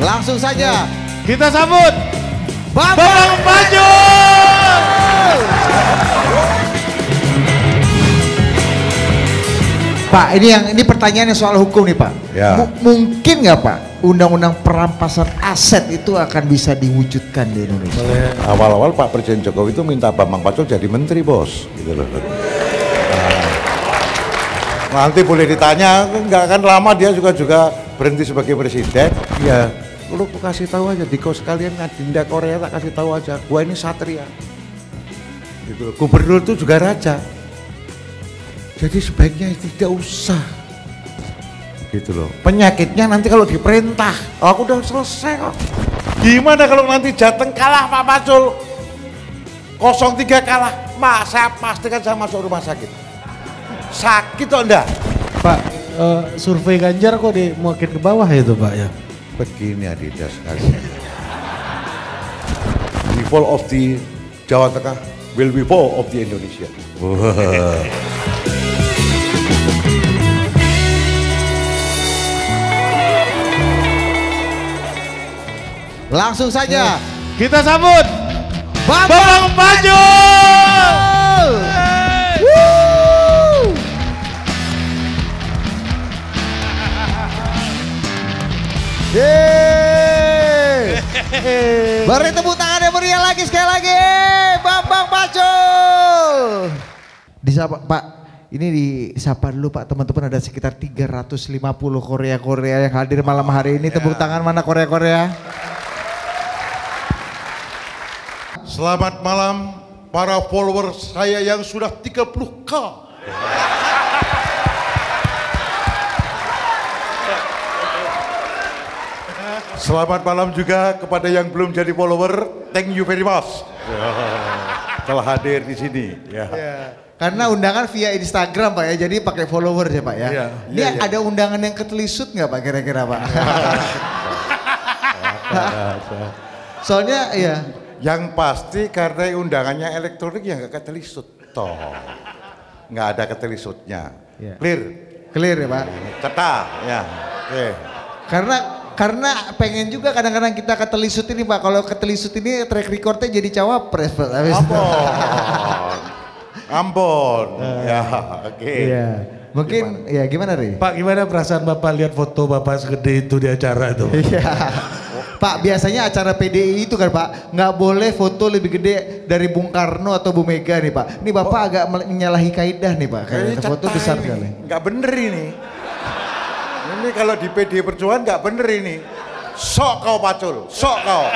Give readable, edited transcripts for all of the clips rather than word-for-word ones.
Langsung saja kita sambut Bambang Pacul. Pak, ini pertanyaannya soal hukum nih Pak. Ya. Mungkin nggak Pak undang-undang perampasan aset itu akan bisa diwujudkan di Indonesia? Awal-awal Pak Presiden Jokowi itu minta Bambang Pacul jadi menteri bos, gitu loh. Nanti boleh ditanya, nggak akan lama dia juga berhenti sebagai presiden. Ya, lu kasih tahu aja, Diko sekalian Dinda Korea tak kasih tahu aja, gua ini satria. Gitu loh. Gubernur itu juga raja. Jadi sebaiknya tidak usah. Gitu loh. Penyakitnya nanti kalau diperintah, aku udah selesai kok. Gimana kalau nanti Jateng kalah Pak Pacul? 0-3 kalah, saya pastikan saya masuk rumah sakit. Sakit atau enggak? Pak, survei Ganjar kok makin ke bawah itu Pak ya? Begini Adidas sekali. The fall of the Jawa Tengah will be fall of the Indonesia. Langsung saja kita sambut Bambang Pacul. Beri tepuk tangan yang meriah lagi sekali lagi, Bambang Pacul. Disapa Pak, ini disapa dulu Pak, teman-teman ada sekitar 350 Korea yang hadir malam hari ini. Tepuk tangan mana Korea. Selamat malam para follower saya yang sudah 30K. Selamat malam juga kepada yang belum jadi follower, thank you very much. Telah hadir di sini. Ya. Karena undangan via Instagram Pak ya, jadi pakai follower ya Pak ya. Ini ada undangan yang ketelisut nggak Pak kira-kira Pak? Soalnya ya. Yang pasti karena undangannya elektronik ya nggak ketelisut toh. Nggak ada ketelisutnya. Clear Ya Pak. Cetak ya. Oke. Karena pengen juga kadang-kadang kita ketelisut ini Pak. Kalau ketelisut ini track recordnya jadi cawapres Pak. Ambon. Ya, oke. Iya. Mungkin ya gimana Ri? Pak, gimana perasaan Bapak lihat foto Bapak segede itu di acara itu? Iya. Pak, biasanya acara PDI itu kan Pak, nggak boleh foto lebih gede dari Bung Karno atau Bu Mega nih Pak. Ini Bapak agak menyalahi kaidah nih Pak, kayak foto besar kali. Nggak bener ini. Ini kalau di PDI Perjuangan nggak bener ini. Sok kau Pacul, sok kau.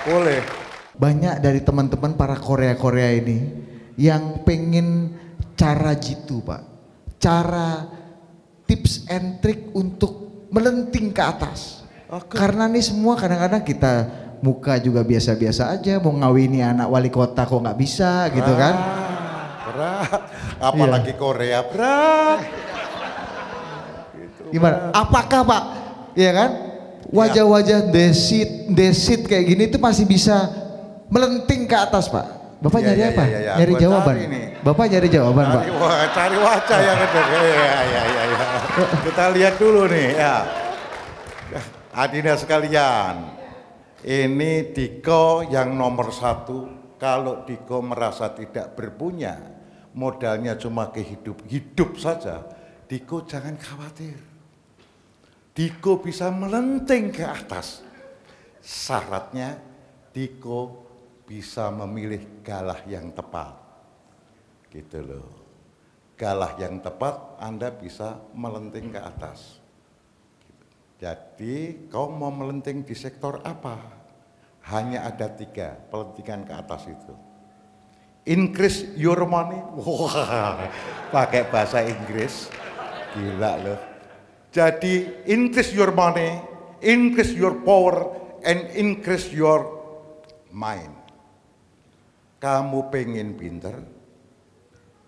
Boleh. Banyak dari teman-teman para Korea ini yang pengen cara jitu Pak. Cara tips and trick untuk melenting ke atas. Karena nih semua kadang-kadang kita muka juga biasa-biasa aja, mau ngawini anak wali kota kok nggak bisa gitu kan. Berat, apalagi Korea berat. Gimana? Apakah Pak, ya kan? Wajah-wajah desit kayak gini itu masih bisa melenting ke atas Pak? Bapak nyari apa? Nyari jawaban. Bapak nyari jawaban Pak. Cari wajah yang ada. Ya. Kita lihat dulu nih ya. Adinda sekalian, ini Diko yang nomor 1. Kalau Diko merasa tidak berpunya, modalnya cuma hidup saja, Diko jangan khawatir. Diko bisa melenting ke atas. Syaratnya Diko bisa memilih galah yang tepat. Gitu loh. Galah yang tepat Anda bisa melenting ke atas. Jadi kau mau melenting di sektor apa? Hanya ada 3 pelentingan ke atas itu. Increase your money. Wah, pakai bahasa Inggris. Gila loh. Jadi increase your money, increase your power, and increase your mind. Kamu pengen pinter,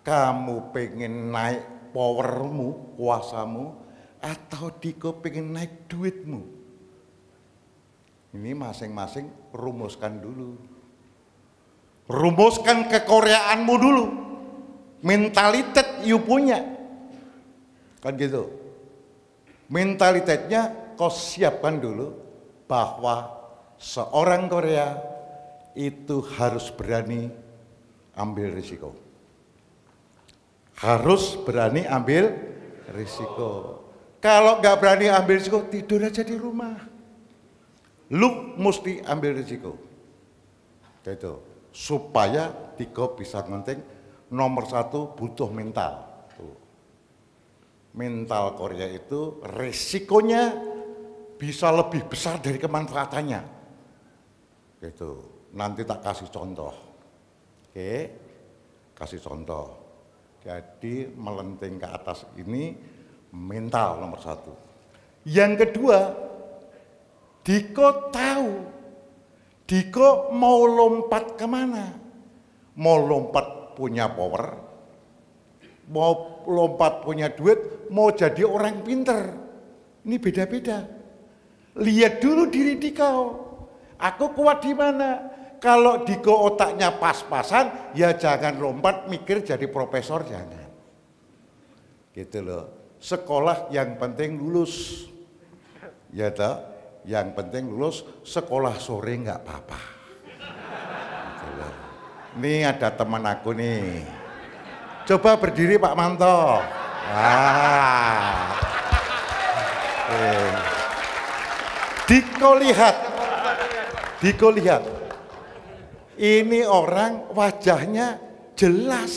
kamu pengen naik powermu, kuasamu, atau Diko pengen naik duitmu. Ini masing-masing rumuskan dulu. Rumuskan kekoreaanmu dulu. Mentalitas you punya. Kan gitu. Mentalitasnya kau siapkan dulu bahwa seorang Korea itu harus berani ambil risiko. Harus berani ambil risiko. Kalau nggak berani ambil risiko, tidur aja di rumah. Lu mesti ambil risiko. Gitu. Supaya Diko bisa ngenting, nomor satu butuh mental. Tuh. Mental Korea itu resikonya bisa lebih besar dari kemanfaatannya. Gitu. Nanti tak kasih contoh. Oke, kasih contoh. Jadi melenting ke atas ini mental nomor satu. Yang kedua, Diko tahu, Diko mau lompat kemana? Mau lompat punya power, mau lompat punya duit, mau jadi orang pinter. Ini beda-beda. Lihat dulu diri Diko. Aku kuat di mana? Kalau Diko otaknya pas-pasan, ya jangan lompat mikir jadi profesor, jangan. Gitu loh. Sekolah yang penting lulus. Ya toh, yang penting lulus, sekolah sore nggak apa-apa. Gitu loh. Nih ada teman aku nih. Coba berdiri Pak Manto. Diko lihat. Ini orang wajahnya jelas.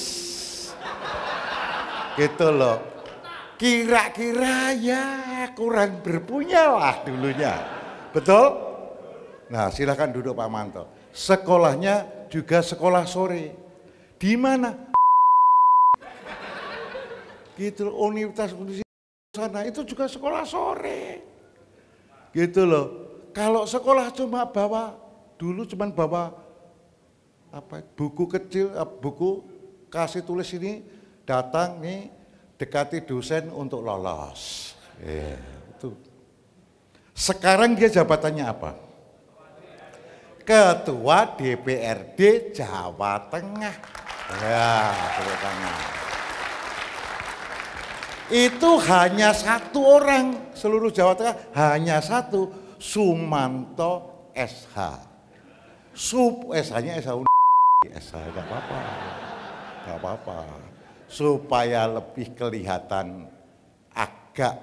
Gitu loh. Kira-kira ya kurang berpunya lah dulunya. Betul? Nah, silakan duduk Pak Manto. Sekolahnya juga sekolah sore. Di mana? Gitu loh, universitas sana itu juga sekolah sore. Gitu loh. Kalau sekolah cuma dulu cuma bawa buku kecil, buku kasih tulis ini, datang nih dekati dosen untuk lolos. Itu. Sekarang dia jabatannya apa? Ketua DPRD Jawa Tengah. Ya, Jawa Tengah. Itu hanya satu orang seluruh Jawa Tengah, hanya satu, Sumanto SH. SH-nya SH nggak apa-apa, supaya lebih kelihatan agak,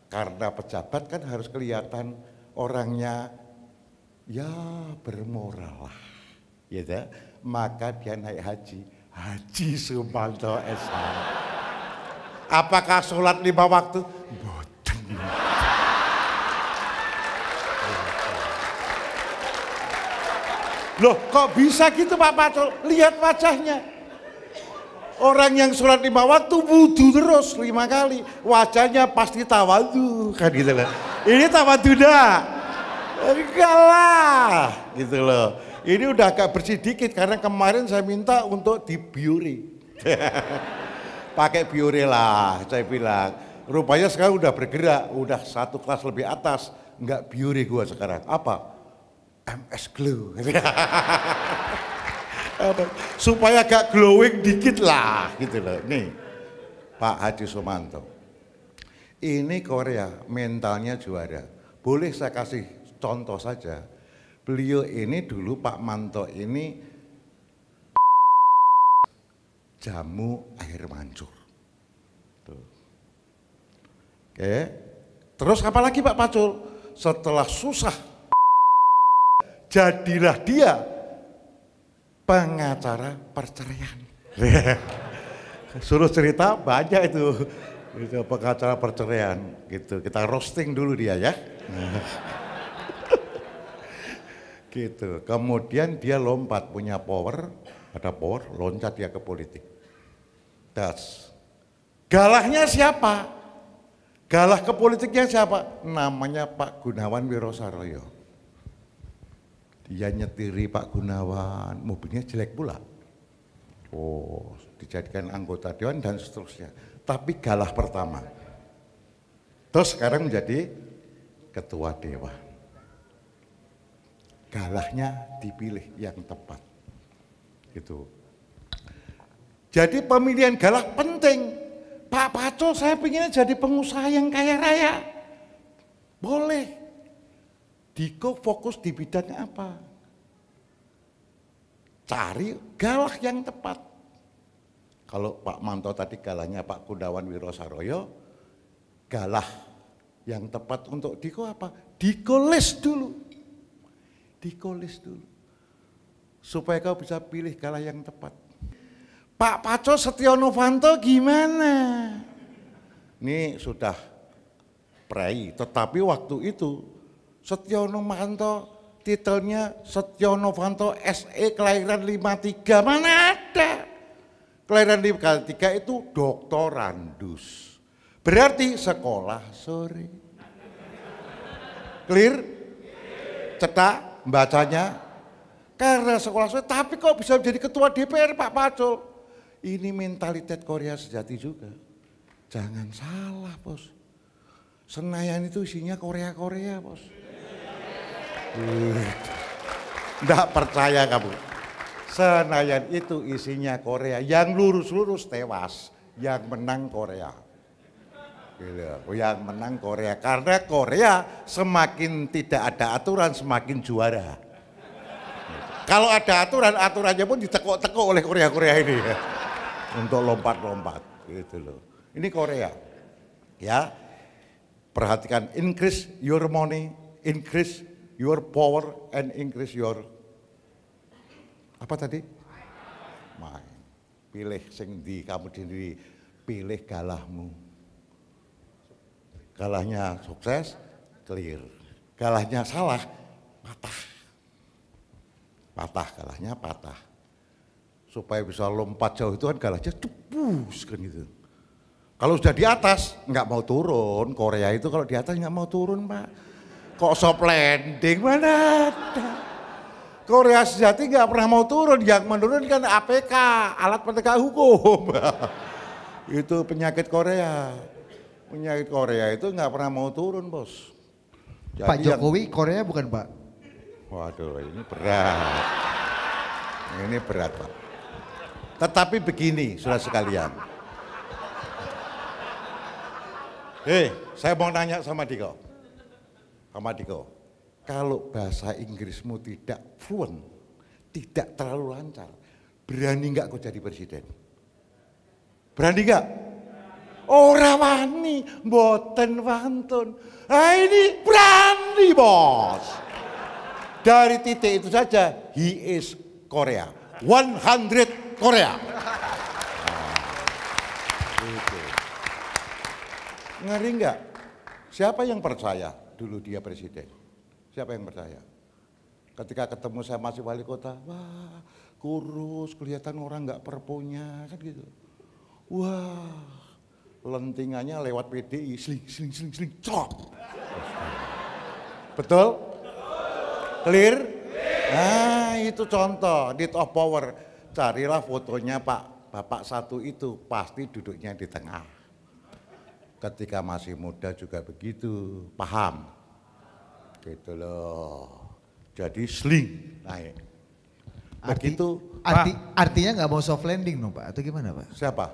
karena pejabat kan harus kelihatan orangnya ya bermoral lah, gitu. Maka dia naik Haji Sumanto SH. Apakah sholat 5 waktu? Boten. Loh kok bisa gitu Pak Pacul? Lihat wajahnya. Orang yang sholat 5 waktu wudu terus 5 kali. Wajahnya pasti tawadu kan gitu loh. Ini tawadu dah. Enggak lah gitu loh. Ini udah agak bersih dikit karena kemarin saya minta untuk dibiuri. Pakai biore lah saya bilang. Rupanya sekarang udah bergerak, udah satu kelas lebih atas. Enggak biore gua sekarang. Apa? MS Glow. Supaya agak glowing dikit lah gitu loh. Nih Pak Haji Sumanto. Ini Korea mentalnya juara. Boleh saya kasih contoh saja. Beliau ini dulu Pak Manto ini jamu air mancur. Tuh. Oke. Terus apa lagi Pak Pacul? Setelah susah jadilah dia pengacara perceraian. Suruh cerita banyak itu pengacara perceraian gitu. Kita roasting dulu dia ya. Gitu. Kemudian dia lompat punya power, ada power, loncat dia ke politik. Das. Galahnya siapa? Galah ke politiknya siapa? Namanya Pak Gunawan Wirosaroyo. Dia nyetiri Pak Gunawan, mobilnya jelek pula. Oh, dijadikan anggota dewan dan seterusnya. Tapi galah pertama. Terus sekarang menjadi ketua dewan. Galahnya dipilih yang tepat. Gitu. Jadi pemilihan galah penting. Pak Pacul saya pengennya jadi pengusaha yang kaya raya. Boleh. Diko fokus di bidang apa? Cari galah yang tepat. Kalau Pak Manto tadi galahnya Pak Gunawan Wirosaroyo, galah yang tepat untuk Diko apa? Diko les dulu. Diko les dulu. Supaya kau bisa pilih galah yang tepat. Pak Pacul Setio Novanto gimana? Ini sudah prei, tetapi waktu itu Setio Novanto titelnya Setio Novanto SE kelahiran 53, mana ada? Kelahiran 53 itu doktorandus. Berarti sekolah sore. Clear? Cetak bacanya? Karena sekolah sore, tapi kok bisa menjadi ketua DPR Pak Pacul? Ini mentalitas Korea sejati juga. Jangan salah bos. Senayan itu isinya Korea-Korea bos. Nggak percaya kamu. Senayan itu isinya Korea. Yang lurus-lurus tewas. Yang menang Korea. Yang menang Korea. Karena Korea semakin tidak ada aturan semakin juara. Kalau ada aturan, aturannya pun ditekuk-tekuk oleh Korea-Korea ini. Untuk lompat-lompat gitu loh. Ini Korea. Ya. Perhatikan, increase your money, increase your power and increase your apa tadi? Main. Pilih sing di kamu sendiri, pilih galahmu. Galahnya sukses, clear. Galahnya salah, patah. Patah galahnya patah. Supaya bisa lompat jauh itu kan galahnya tebus kan gitu. Kalau sudah di atas nggak mau turun, Korea itu kalau di atas nggak mau turun Pak. Kok soft landing mana ada. Korea sejati nggak pernah mau turun, yang menurunkan APK, alat penegak hukum. Itu penyakit Korea. Penyakit Korea itu nggak pernah mau turun bos. Jadi Pak Jokowi Korea bukan Pak? Waduh ini berat. Ini berat Pak. Tetapi begini, saudara sekalian. Saya mau nanya sama Diko. Sama Diko, kalau bahasa Inggrismu tidak fluent, tidak terlalu lancar, berani nggak kau jadi presiden? Berani nggak? Ora wani, mboten wantun. Nah ini berani bos. Dari titik itu saja, he is Korea. 100 Korea. Gitu. Ngeri enggak? Siapa yang percaya dulu dia presiden? Siapa yang percaya? Ketika ketemu saya masih wali kota, wah kurus, kelihatan orang nggak perpunya, kan gitu. Wah, lentingannya lewat PDI, sling, cok. Betul? Clear? Nah itu contoh, deed of power. Carilah fotonya Pak Bapak satu itu, pasti duduknya di tengah. Ketika masih muda juga begitu, paham? Gitu loh. Jadi sling naik. Begitu. Artinya nggak mau soft landing dong Pak, atau gimana Pak? Siapa?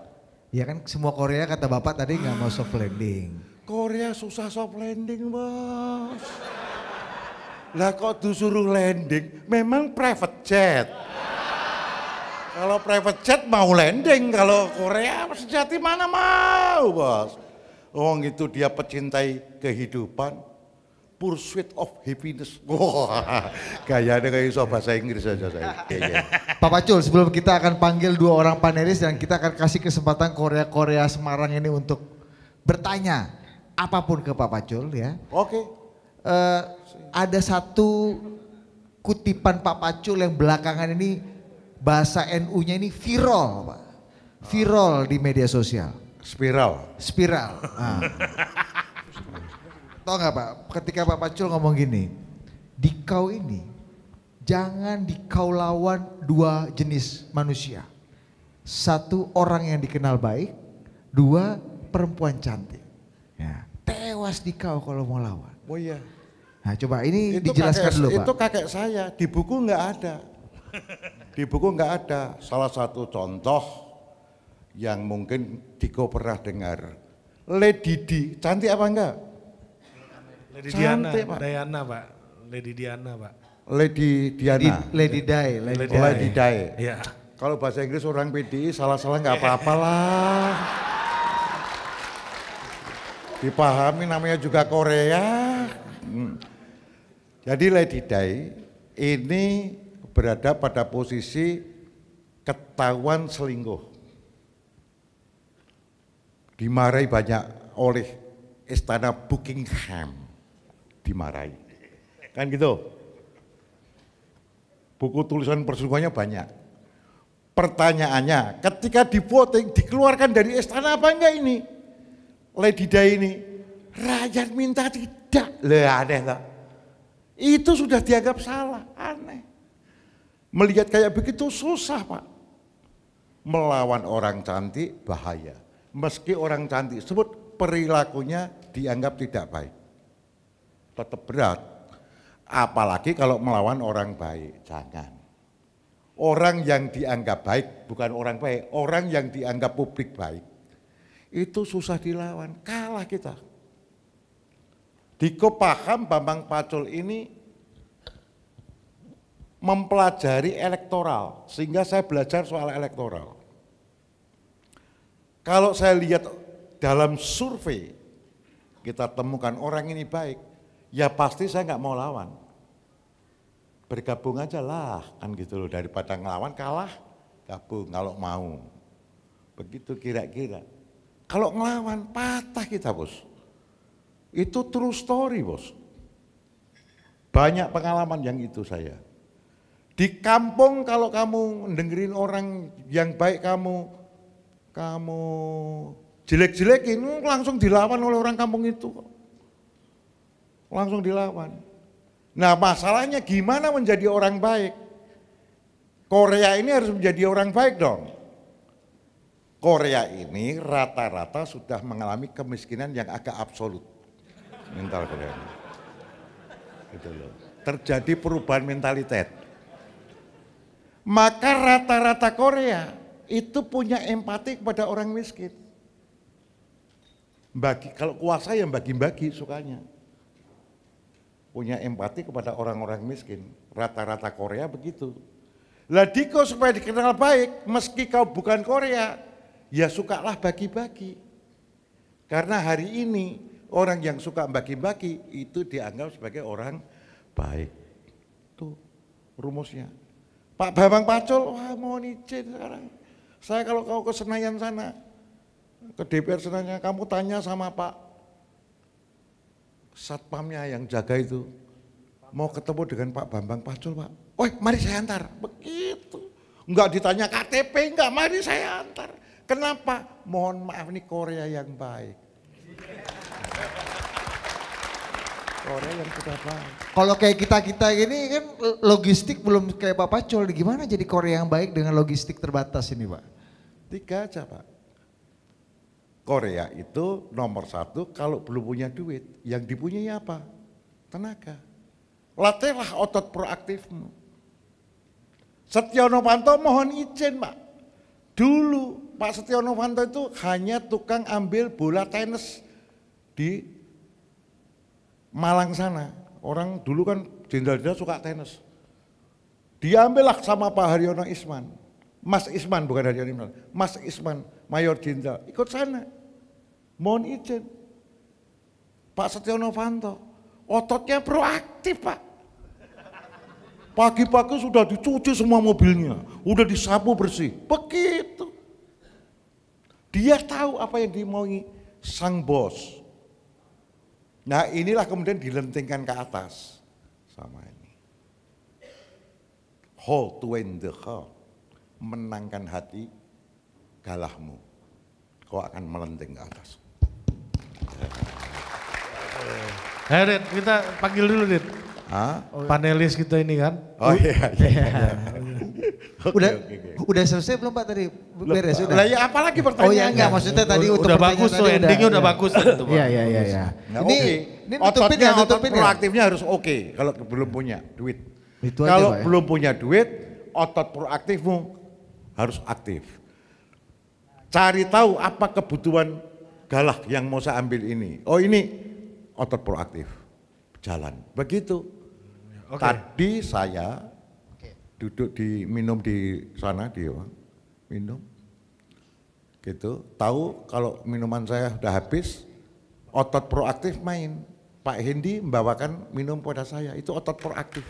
Ya kan semua Korea kata Bapak tadi nggak mau soft landing. Korea susah soft landing bos. Lah kok disuruh landing, memang private jet. Kalau private jet mau landing, kalau Korea sejati mana mau bos. Oh gitu dia pecintai kehidupan, pursuit of happiness. Wah gayanya kayak iso bahasa Inggris aja saya. Pak Pacul, sebelum kita akan panggil dua orang panelis dan kita akan kasih kesempatan Korea-Korea Semarang ini untuk bertanya apapun ke Pak Pacul ya. Oke. Ada satu kutipan Pak Pacul yang belakangan ini bahasa NU-nya ini viral Pak. Viral di media sosial. Spiral. Nah. Tahu nggak Pak, ketika Pak Pacul ngomong gini, di kau ini jangan dikau lawan dua jenis manusia. Satu orang yang dikenal baik, dua perempuan cantik. Ya, tewas di kau kalau mau lawan. Oh iya. Nah coba ini itu dijelaskan dulu Pak. Itu kakek saya, di buku nggak ada. Di buku nggak ada. Salah satu contoh yang mungkin Diko pernah dengar. Lady Di, cantik apa enggak? Lady Cantik, Diana, Pak. Diana Pak. Lady Diana Pak. Lady Diana. Lady Di. Lady Di. Iya. Kalau bahasa Inggris orang PDI salah-salah nggak apa-apalah. Dipahami namanya juga Korea. Jadi Lady Di ini berada pada posisi ketahuan selingkuh. Dimarahi banyak oleh istana Buckingham. Dimarahi. Kan gitu. Buku tulisan perselingkuhannya banyak. Pertanyaannya, ketika di voting dikeluarkan dari istana apa enggak ini? Lady Di ini, rakyat minta tidak. Lah aneh tak? Itu sudah dianggap salah, aneh. Melihat kayak begitu susah Pak. Melawan orang cantik bahaya. Meski orang cantik sebut perilakunya dianggap tidak baik. Tetap berat. Apalagi kalau melawan orang baik, jangan. Orang yang dianggap baik, bukan orang baik, orang yang dianggap publik baik. Itu susah dilawan, kalah kita. Diko paham Bambang Pacul ini mempelajari elektoral, sehingga saya belajar soal elektoral. Kalau saya lihat dalam survei, kita temukan orang ini baik, ya pasti saya nggak mau lawan. Bergabung aja lah, kan gitu loh, daripada ngelawan kalah, gabung kalau mau. Begitu kira-kira. Kalau ngelawan patah kita bos. Itu true story bos. Banyak pengalaman yang itu saya. Di kampung kalau kamu dengerin orang yang baik kamu jelek-jelekin langsung dilawan oleh orang kampung itu. Langsung dilawan. Nah masalahnya gimana menjadi orang baik? Korea ini harus menjadi orang baik dong. Korea ini rata-rata sudah mengalami kemiskinan yang agak absolut. Mental Korea ini. Gitu loh. Terjadi perubahan mentalitas. Maka rata-rata Korea itu punya empati kepada orang miskin. Kalau kuasa yang bagi-bagi sukanya. Punya empati kepada orang-orang miskin. Rata-rata Korea begitu. Lah Diko supaya dikenal baik, meski kau bukan Korea, ya sukalah bagi-bagi. Karena hari ini orang yang suka bagi-bagi itu dianggap sebagai orang baik. Tuh rumusnya. Pak Bambang Pacul, wah mohon izin sekarang. Saya kalau kau ke Senayan sana, ke DPR Senayan, kamu tanya sama Pak Satpamnya yang jaga itu, mau ketemu dengan Pak Bambang Pacul Pak. Woi mari saya antar, begitu. Enggak ditanya KTP, enggak, mari saya antar. Kenapa? Mohon maaf nih Korea yang baik. Korea yang sudah baik. Kalau kayak kita gini kan logistik belum kayak Pak Pacul, gimana jadi Korea yang baik dengan logistik terbatas ini Pak? 3 aja Pak. Korea itu nomor 1 kalau belum punya duit, yang dipunyai apa? Tenaga. Latihlah otot proaktifmu. Setia Novanto mohon izin Pak. Dulu Pak Setia Novanto itu hanya tukang ambil bola tenis di Malang sana. Orang dulu kan jenderal-jenderal suka tenis. Diambillah sama Pak Haryono Isman. Mas Isman bukan Haryono Isman. Mas Isman, Mayor Jenderal, ikut sana. Mohon izin. Pak Setia Novanto, ototnya proaktif Pak. Pagi-pagi sudah dicuci semua mobilnya, udah disapu bersih, begitu. Dia tahu apa yang dimaui sang bos. Nah inilah kemudian dilentingkan ke atas sama ini. Hold to win the heart, menangkan hati galahmu, kau akan melenting ke atas. Dit, kita panggil dulu Dit. Panelis kita ini kan. Oh iya. Udah selesai belum Pak tadi? Beres sudah. Lah ya apalagi pertanyaannya? Oh ya enggak, maksudnya tadi untuk udah bagus tuh, endingnya udah bagus tuh. Iya. Ini nutupin ya. otot proaktifnya harus oke kalau belum punya duit. Itu aja, Kalau Pak, ya. belum punya duit, otot proaktifmu harus aktif. cari tahu apa kebutuhan galah yang mau saya ambil ini. Oh ini otot proaktif, jalan. Begitu. Tadi saya duduk minum di sana, minum. Gitu, tahu kalau minuman saya udah habis, otot proaktif main. Pak Hendi membawakan minum pada saya, itu otot proaktif.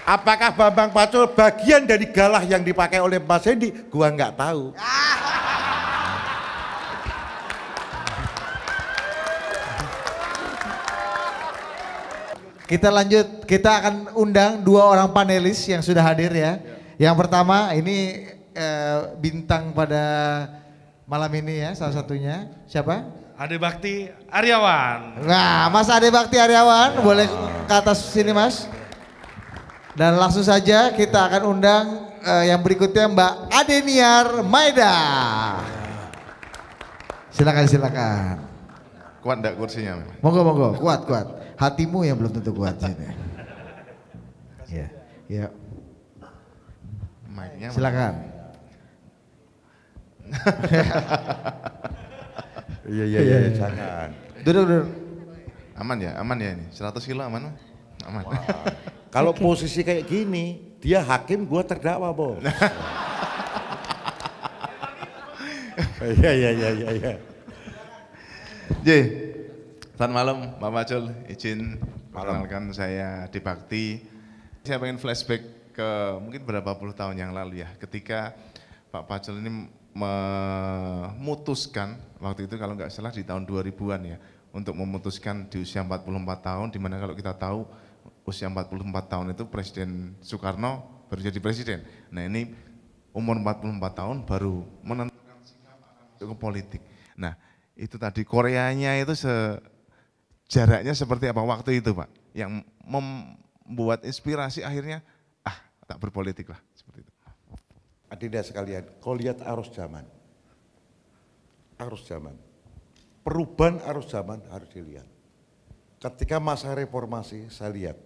Apakah Bambang Pacul bagian dari galah yang dipakai oleh Mas Hendi? Gua nggak tahu. Kita lanjut, kita akan undang 2 orang panelis yang sudah hadir ya. Yang pertama ini bintang pada malam ini ya, salah satunya siapa? Ade Bakti Aryawan. Nah, Mas Ade Bakti Aryawan, boleh ke atas sini Mas. Dan langsung saja kita akan undang yang berikutnya Mbak Adeniar Maida. Silakan. Kuat enggak kursinya? Monggo, kuat. Hatimu yang belum tentu kuat sini. Ya. Mic-nya Silakan. Iya, jangan. Duduk. aman ya ini. 100 kilo aman? Aman. Kalau posisi kayak gini, dia hakim, gua terdakwa, Bos. Iya. Selamat malam Pak Pacul, izin perkenalkan saya Ade Bakti. Saya pengen flashback ke mungkin berapa puluh tahun yang lalu ya, ketika Pak Pacul ini memutuskan, waktu itu kalau nggak salah di tahun 2000-an ya, untuk memutuskan di usia 44 tahun, dimana kalau kita tahu usia 44 tahun itu Presiden Soekarno baru jadi presiden. Nah ini umur 44 tahun baru menentukan sikap ke politik. Nah itu tadi Koreanya itu jaraknya seperti apa waktu itu Pak, yang membuat inspirasi akhirnya tak berpolitik lah seperti itu. Adinda sekalian, kau lihat arus zaman, perubahan arus zaman harus dilihat. Ketika masa reformasi saya lihat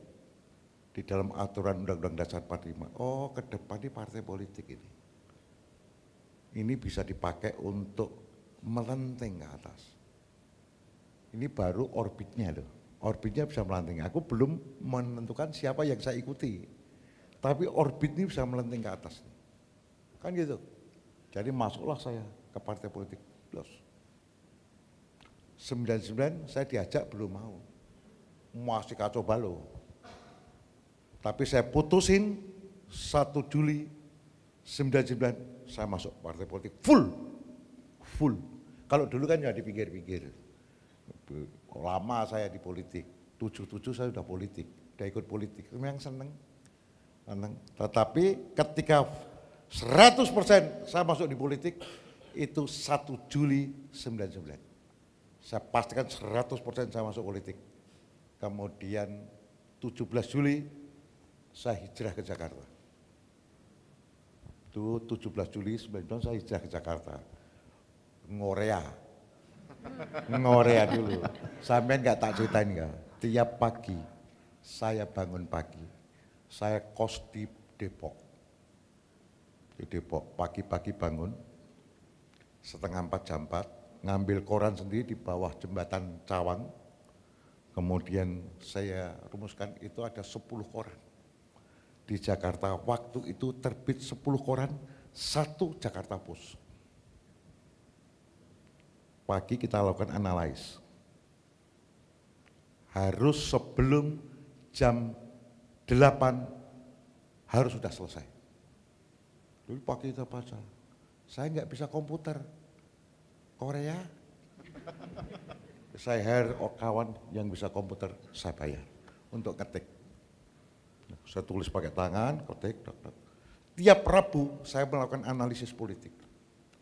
di dalam aturan Undang-Undang Dasar 45, oh ke depan ini partai politik ini bisa dipakai untuk melenting ke atas. Ini baru orbitnya loh, orbitnya bisa melenting. Aku belum menentukan siapa yang saya ikuti, tapi orbit ini bisa melenting ke atas. Kan gitu. Jadi masuklah saya ke partai politik. 99 saya diajak belum mau, masih kacau balau. Tapi saya putusin 1 Juli 99 saya masuk partai politik full. Kalau dulu kan ya di pinggir-pinggir. Lama saya di politik, 77 saya sudah politik, udah ikut politik. Memang seneng. Tetapi ketika 100% saya masuk di politik itu 1 Juli 99. Saya pastikan 100% saya masuk politik. Kemudian 17 Juli saya hijrah ke Jakarta. Itu 17 Juli 99 saya hijrah ke Jakarta. Ngorea dulu. Sampai nggak tak ceritain nggak. Tiap pagi saya bangun pagi, saya kos di Depok. Di Depok pagi-pagi bangun, 3:30 jam 4, ngambil koran sendiri di bawah jembatan Cawang. Kemudian saya rumuskan itu ada 10 koran. Di Jakarta waktu itu terbit 10 koran, 1 Jakarta Post. Pagi kita lakukan analis. Harus sebelum jam 8 harus sudah selesai. Dulu pagi kita baca, saya nggak bisa komputer, Korea. Saya hire kawan yang bisa komputer, saya bayar untuk ketik. Saya tulis pakai tangan, ketik. Tiap Rabu saya melakukan analisis politik.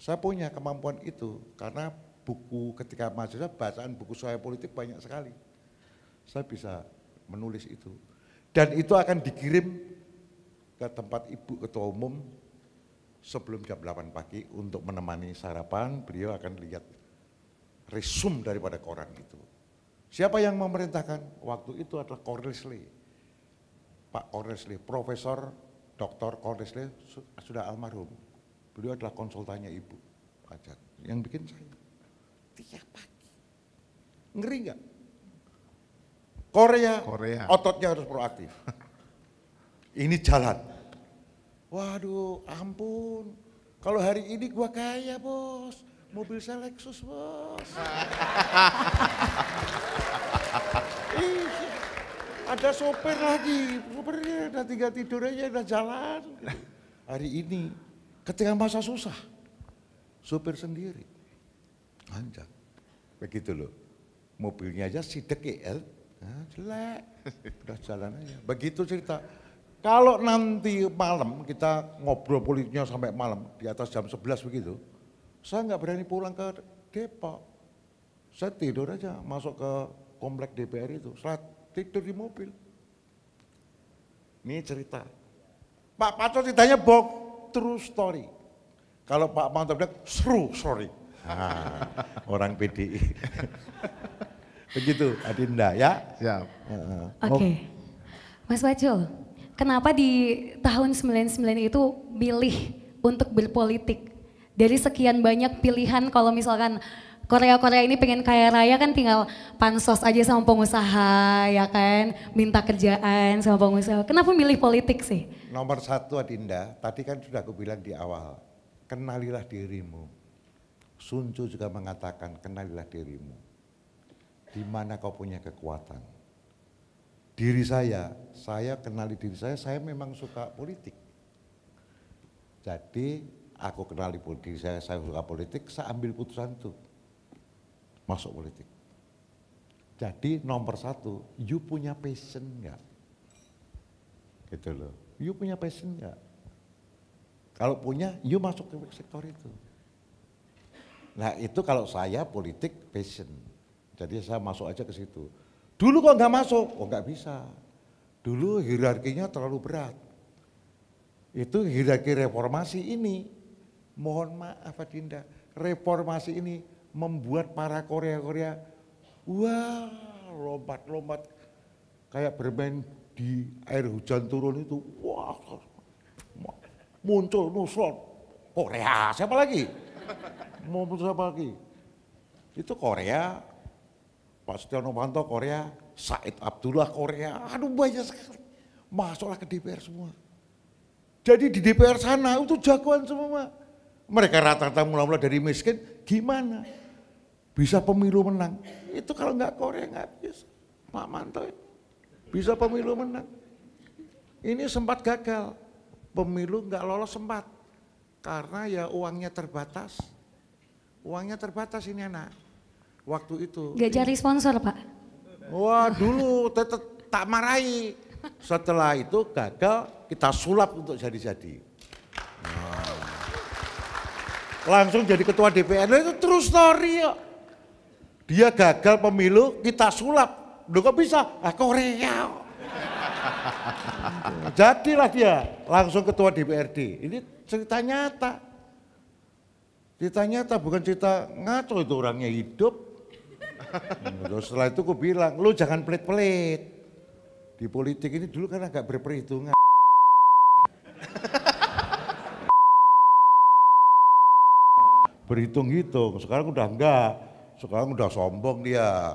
Saya punya kemampuan itu karena buku ketika mahasiswa bacaan buku saya politik banyak sekali. Saya bisa menulis itu. Dan itu akan dikirim ke tempat Ibu Ketua Umum sebelum jam 8 pagi untuk menemani sarapan. Beliau akan lihat resume daripada koran itu. Siapa yang memerintahkan? Waktu itu adalah Cornelius, Pak Cornelius, Profesor Dr. Cornelius sudah almarhum. Beliau adalah konsultannya Ibu Ajat, yang bikin saya tiap pagi. Ngeri nggak? Korea, ototnya harus proaktif. Ini jalan. Waduh, ampun. Kalau hari ini gua kaya, Bos. Mobil saya Lexus, Bos. Ada sopir lagi, sopirnya udah tinggal tidur aja, udah jalan. Hari ini, ketika masa susah, sopir sendiri. Anjak, begitu loh. Mobilnya aja sidek ya, jelek, udah jalan aja. Begitu cerita. Kalau nanti malam kita ngobrol politiknya sampai malam, di atas jam 11 begitu, saya nggak berani pulang ke Depok. Saya tidur aja, masuk ke komplek DPR itu, saya tidur di mobil. Ini cerita. Pak Paco ceritanya bok, true story. Kalau Pak Manto bilang, true story. Nah, orang PDI. Begitu, Adinda ya. Siap. Oke. Mas Pacul, kenapa di tahun 99 itu milih untuk berpolitik? Dari sekian banyak pilihan, kalau misalkan Korea ini pengen kaya raya kan tinggal pansos aja sama pengusaha ya kan, minta kerjaan sama pengusaha. Kenapa milih politik sih? Nomor satu Adinda, tadi kan sudah aku bilang di awal, kenalilah dirimu. Sun Tzu juga mengatakan kenalilah dirimu. Di mana kau punya kekuatan. Diri saya kenali diri saya memang suka politik. Jadi aku kenali diri saya suka politik, saya ambil putusan itu. Masuk politik. Jadi nomor satu, you punya passion nggak? Gitu loh, you punya passion nggak? Kalau punya, you masuk ke sektor itu. Nah itu kalau saya politik passion, jadi saya masuk aja ke situ. Dulu kok nggak masuk? Oh nggak bisa. Dulu hierarkinya terlalu berat. Itu hierarki reformasi ini, mohon maaf Adinda, reformasi ini membuat para Korea, wah lompat-lompat kayak bermain di air hujan turun itu, wah muncul Nusron, Korea, siapa lagi? Mau muncul siapa lagi? Itu Korea, Pak Setia Novanto Korea, Said Abdullah Korea, aduh banyak sekali, masuklah ke DPR semua. Jadi di DPR sana itu jagoan semua. Mereka rata-rata mula-mula dari miskin, gimana? Bisa pemilu menang. Itu kalau nggak Korea nggak bisa. Pak Manto bisa pemilu menang. Ini sempat gagal. Pemilu nggak lolos sempat. Karena ya uangnya terbatas. Uangnya terbatas ini anak. Waktu itu. Nggak cari sponsor Pak? Wah dulu tak marahi. Setelah itu gagal, kita sulap untuk jadi-jadi. Nah. Langsung jadi ketua DPR, itu true story ya. Dia gagal pemilu, kita sulap. Loh kok bisa? Korea. Jadilah dia langsung ketua DPRD. Ini cerita nyata. Cerita nyata, bukan cerita ngaco, itu orangnya hidup. Setelah itu aku bilang, lu jangan pelit-pelit. Di politik ini dulu kan agak berperhitungan. Berhitung-hitung, sekarang udah enggak. Sekarang udah sombong dia.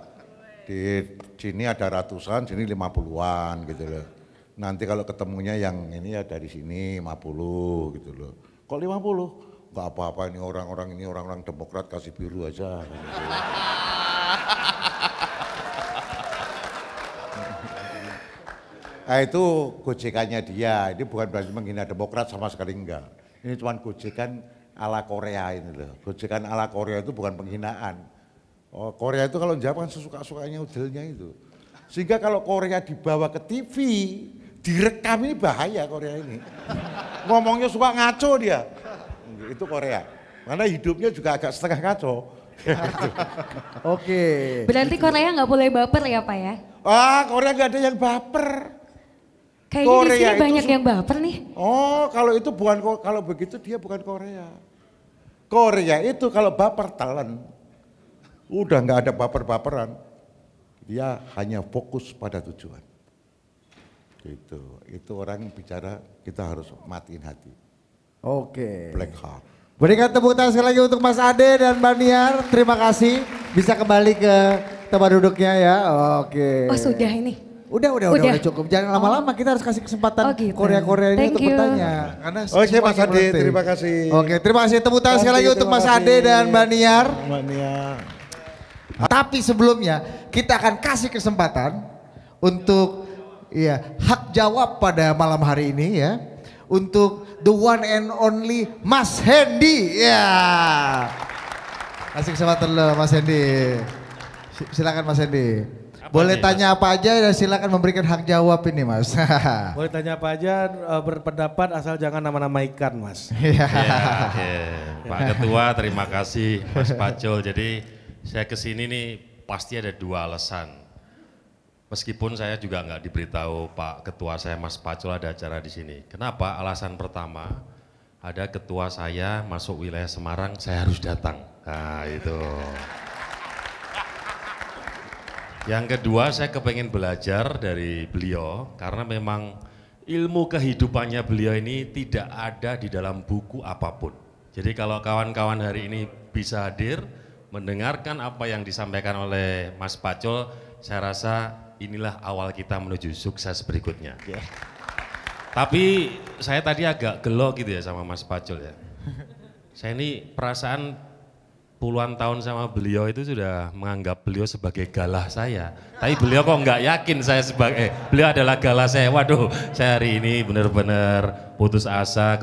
Di sini ada ratusan, sini 50-an gitu loh. Nanti kalau ketemunya yang ini ya dari sini 50 gitu loh. Kok 50? Enggak apa-apa ini orang-orang Demokrat kasih biru aja. Gitu. Nah itu gojekannya dia, ini bukan berarti menghina Demokrat sama sekali enggak. Ini cuma gojekan ala Korea ini loh. Gojekan ala Korea itu bukan penghinaan. Oh, Korea itu kalau jawab kan sesuka-sukanya udelnya itu. Sehingga kalau Korea dibawa ke TV, direkam ini bahaya Korea ini. Ngomongnya suka ngaco dia. Itu Korea. Karena hidupnya juga agak setengah ngaco. Oke. Berarti Korea nggak boleh baper ya Pak ya? Korea nggak ada yang baper. Kayaknya di sini banyak yang baper nih. Oh, kalau itu bukan, kalau begitu dia bukan Korea. Korea itu kalau baper telan. Udah nggak ada baper-baperan. Dia hanya fokus pada tujuan. Gitu. Itu orang bicara kita harus matiin hati. Oke. Blackheart. Berikan tepuk tangan sekali lagi untuk Mas Ade dan Mbak Niar. Terima kasih. Bisa kembali ke tempat duduknya ya. Oke. Oh sudah ini? Udah cukup. Jangan lama-lama, kita harus kasih kesempatan gitu. Korea-Korea ini untuk bertanya. Karena Oke Mas Ade, terima kasih. Oke, terima kasih. Tepuk tangan sekali lagi untuk Mas Ade dan Mbak Niar. Mbak Niar. Tapi sebelumnya kita akan kasih kesempatan untuk hak jawab pada malam hari ini ya. Untuk the one and only Mas Hendy. Ya. Kasih kesempatan dulu Mas Hendy. Silakan Mas Hendy. Boleh tanya apa aja dan silakan memberikan hak jawab ini Mas. Boleh tanya apa aja, berpendapat asal jangan nama-nama ikan Mas. Oke. Pak Ketua terima kasih Mas Pacul. Jadi saya kesini nih pasti ada 2 alasan. Meskipun saya juga nggak diberitahu Pak Ketua saya Mas Pacul ada acara di sini. Kenapa? Alasan pertama, ada ketua saya masuk wilayah Semarang, saya harus datang. Nah itu. Yang kedua, saya kepengen belajar dari beliau karena memang ilmu kehidupannya beliau ini tidak ada di dalam buku apapun. Jadi kalau kawan-kawan hari ini bisa hadir, mendengarkan apa yang disampaikan oleh Mas Pacul, saya rasa inilah awal kita menuju sukses berikutnya. Tapi saya tadi agak gelo gitu ya sama Mas Pacul ya. Saya ini perasaan puluhan tahun sama beliau itu sudah menganggap beliau sebagai galah saya. Tapi beliau kok nggak yakin saya sebagai, beliau adalah galah saya. Waduh, saya hari ini benar-benar putus asa,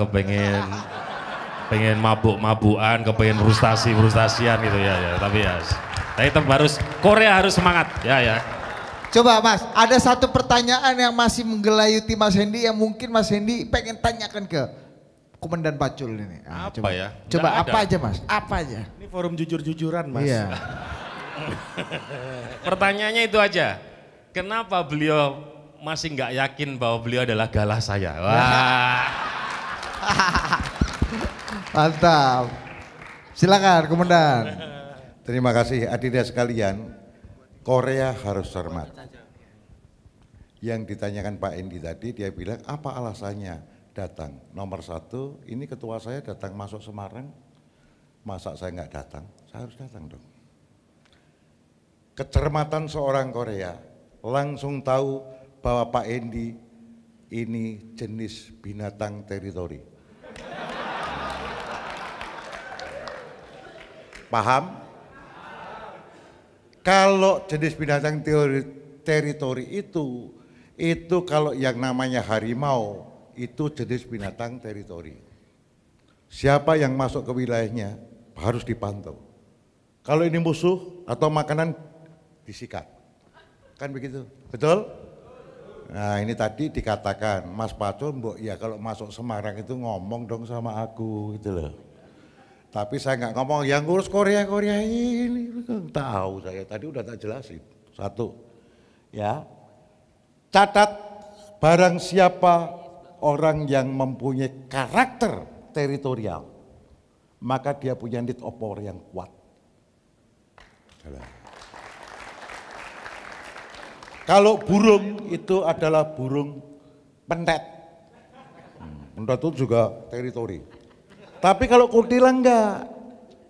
pengen mabuk-mabukan, kepengen frustasian gitu ya. Tapi tetap harus, Korea harus semangat ya. Coba Mas, ada satu pertanyaan yang masih menggelayuti Mas Hendy yang mungkin Mas Hendy pengen tanyakan ke Komandan Pacul ini. Apa coba, ya? Coba apa aja Mas, apa aja? Ini forum jujur-jujuran Mas. Iya. Pertanyaannya itu aja, kenapa beliau masih nggak yakin bahwa beliau adalah galah saya? Wah. Mantap. Silakan Komandan. Terima kasih hadirin sekalian. Korea harus cermat. Yang ditanyakan Pak Hendy tadi, dia bilang apa alasannya datang. Nomor 1, ini ketua saya datang masuk Semarang, masa saya nggak datang? Saya harus datang dong. Kecermatan seorang Korea langsung tahu bahwa Pak Hendy ini jenis binatang teritori. Paham? Kalau jenis binatang teritori itu kalau yang namanya harimau itu jenis binatang teritori. Siapa yang masuk ke wilayahnya harus dipantau. Kalau ini musuh atau makanan disikat. Kan begitu, betul? Nah ini tadi dikatakan Mas Pacul, mbok ya kalau masuk Semarang itu ngomong dong sama aku gitu loh. Tapi saya nggak ngomong yang ngurus Korea ini, tahu saya tadi udah tak jelasin. 1, ya catat barang siapa orang yang mempunyai karakter teritorial, maka dia punya need of power yang kuat. Kalau burung itu adalah burung pendet, pendet itu juga teritori. Tapi kalau kutilang enggak,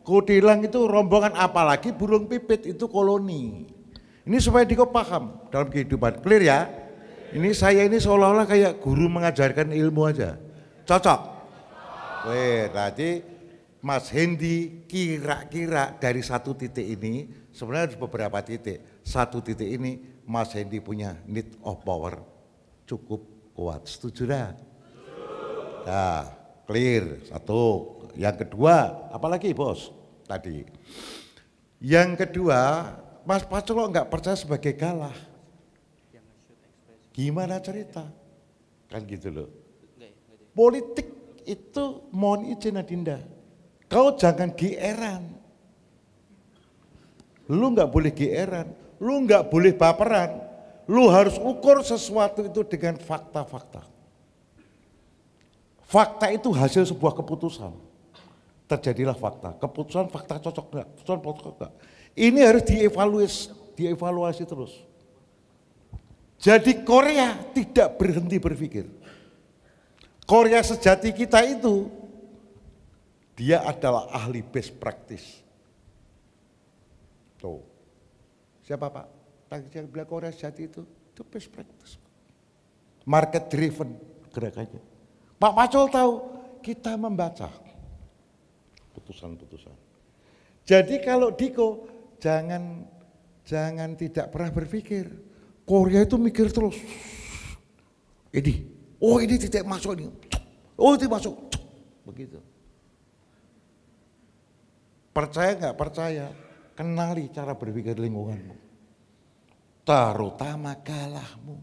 kutilang itu rombongan, apalagi burung pipit itu koloni. Ini supaya Diko paham dalam kehidupan, clear ya? Ini saya ini seolah-olah kayak guru mengajarkan ilmu aja, cocok? Weh, berarti Mas Hendy kira-kira dari 1 titik ini, sebenarnya ada beberapa titik. 1 titik ini Mas Hendy punya need of power cukup kuat, setuju dah? Nah, clear, 1. Yang kedua, apalagi bos tadi. Yang kedua, Mas Pacul nggak percaya sebagai galah. Gimana cerita? Kan gitu loh. Politik itu mohon izin Adinda, kau jangan GR-an. Lu nggak boleh GR-an, lu nggak boleh baperan. Lu harus ukur sesuatu itu dengan fakta-fakta. Fakta itu hasil sebuah keputusan. Terjadilah fakta. Keputusan fakta cocok enggak? Keputusan cocok enggak? Ini harus dievaluasi terus. Jadi Korea tidak berhenti berpikir. Korea sejati kita itu Dia adalah ahli best practice. Tuh. Siapa Pak? Tadi yang bilang Korea Sejati itu best practice. Market driven gerakannya. Pak Pacul tahu, kita membaca putusan-putusan. Jadi kalau Diko jangan tidak pernah berpikir Korea itu mikir terus. Ini titik masuk ini. Oh itu masuk. Begitu. Percaya nggak percaya, kenali cara berpikir lingkunganmu. Terutama galahmu.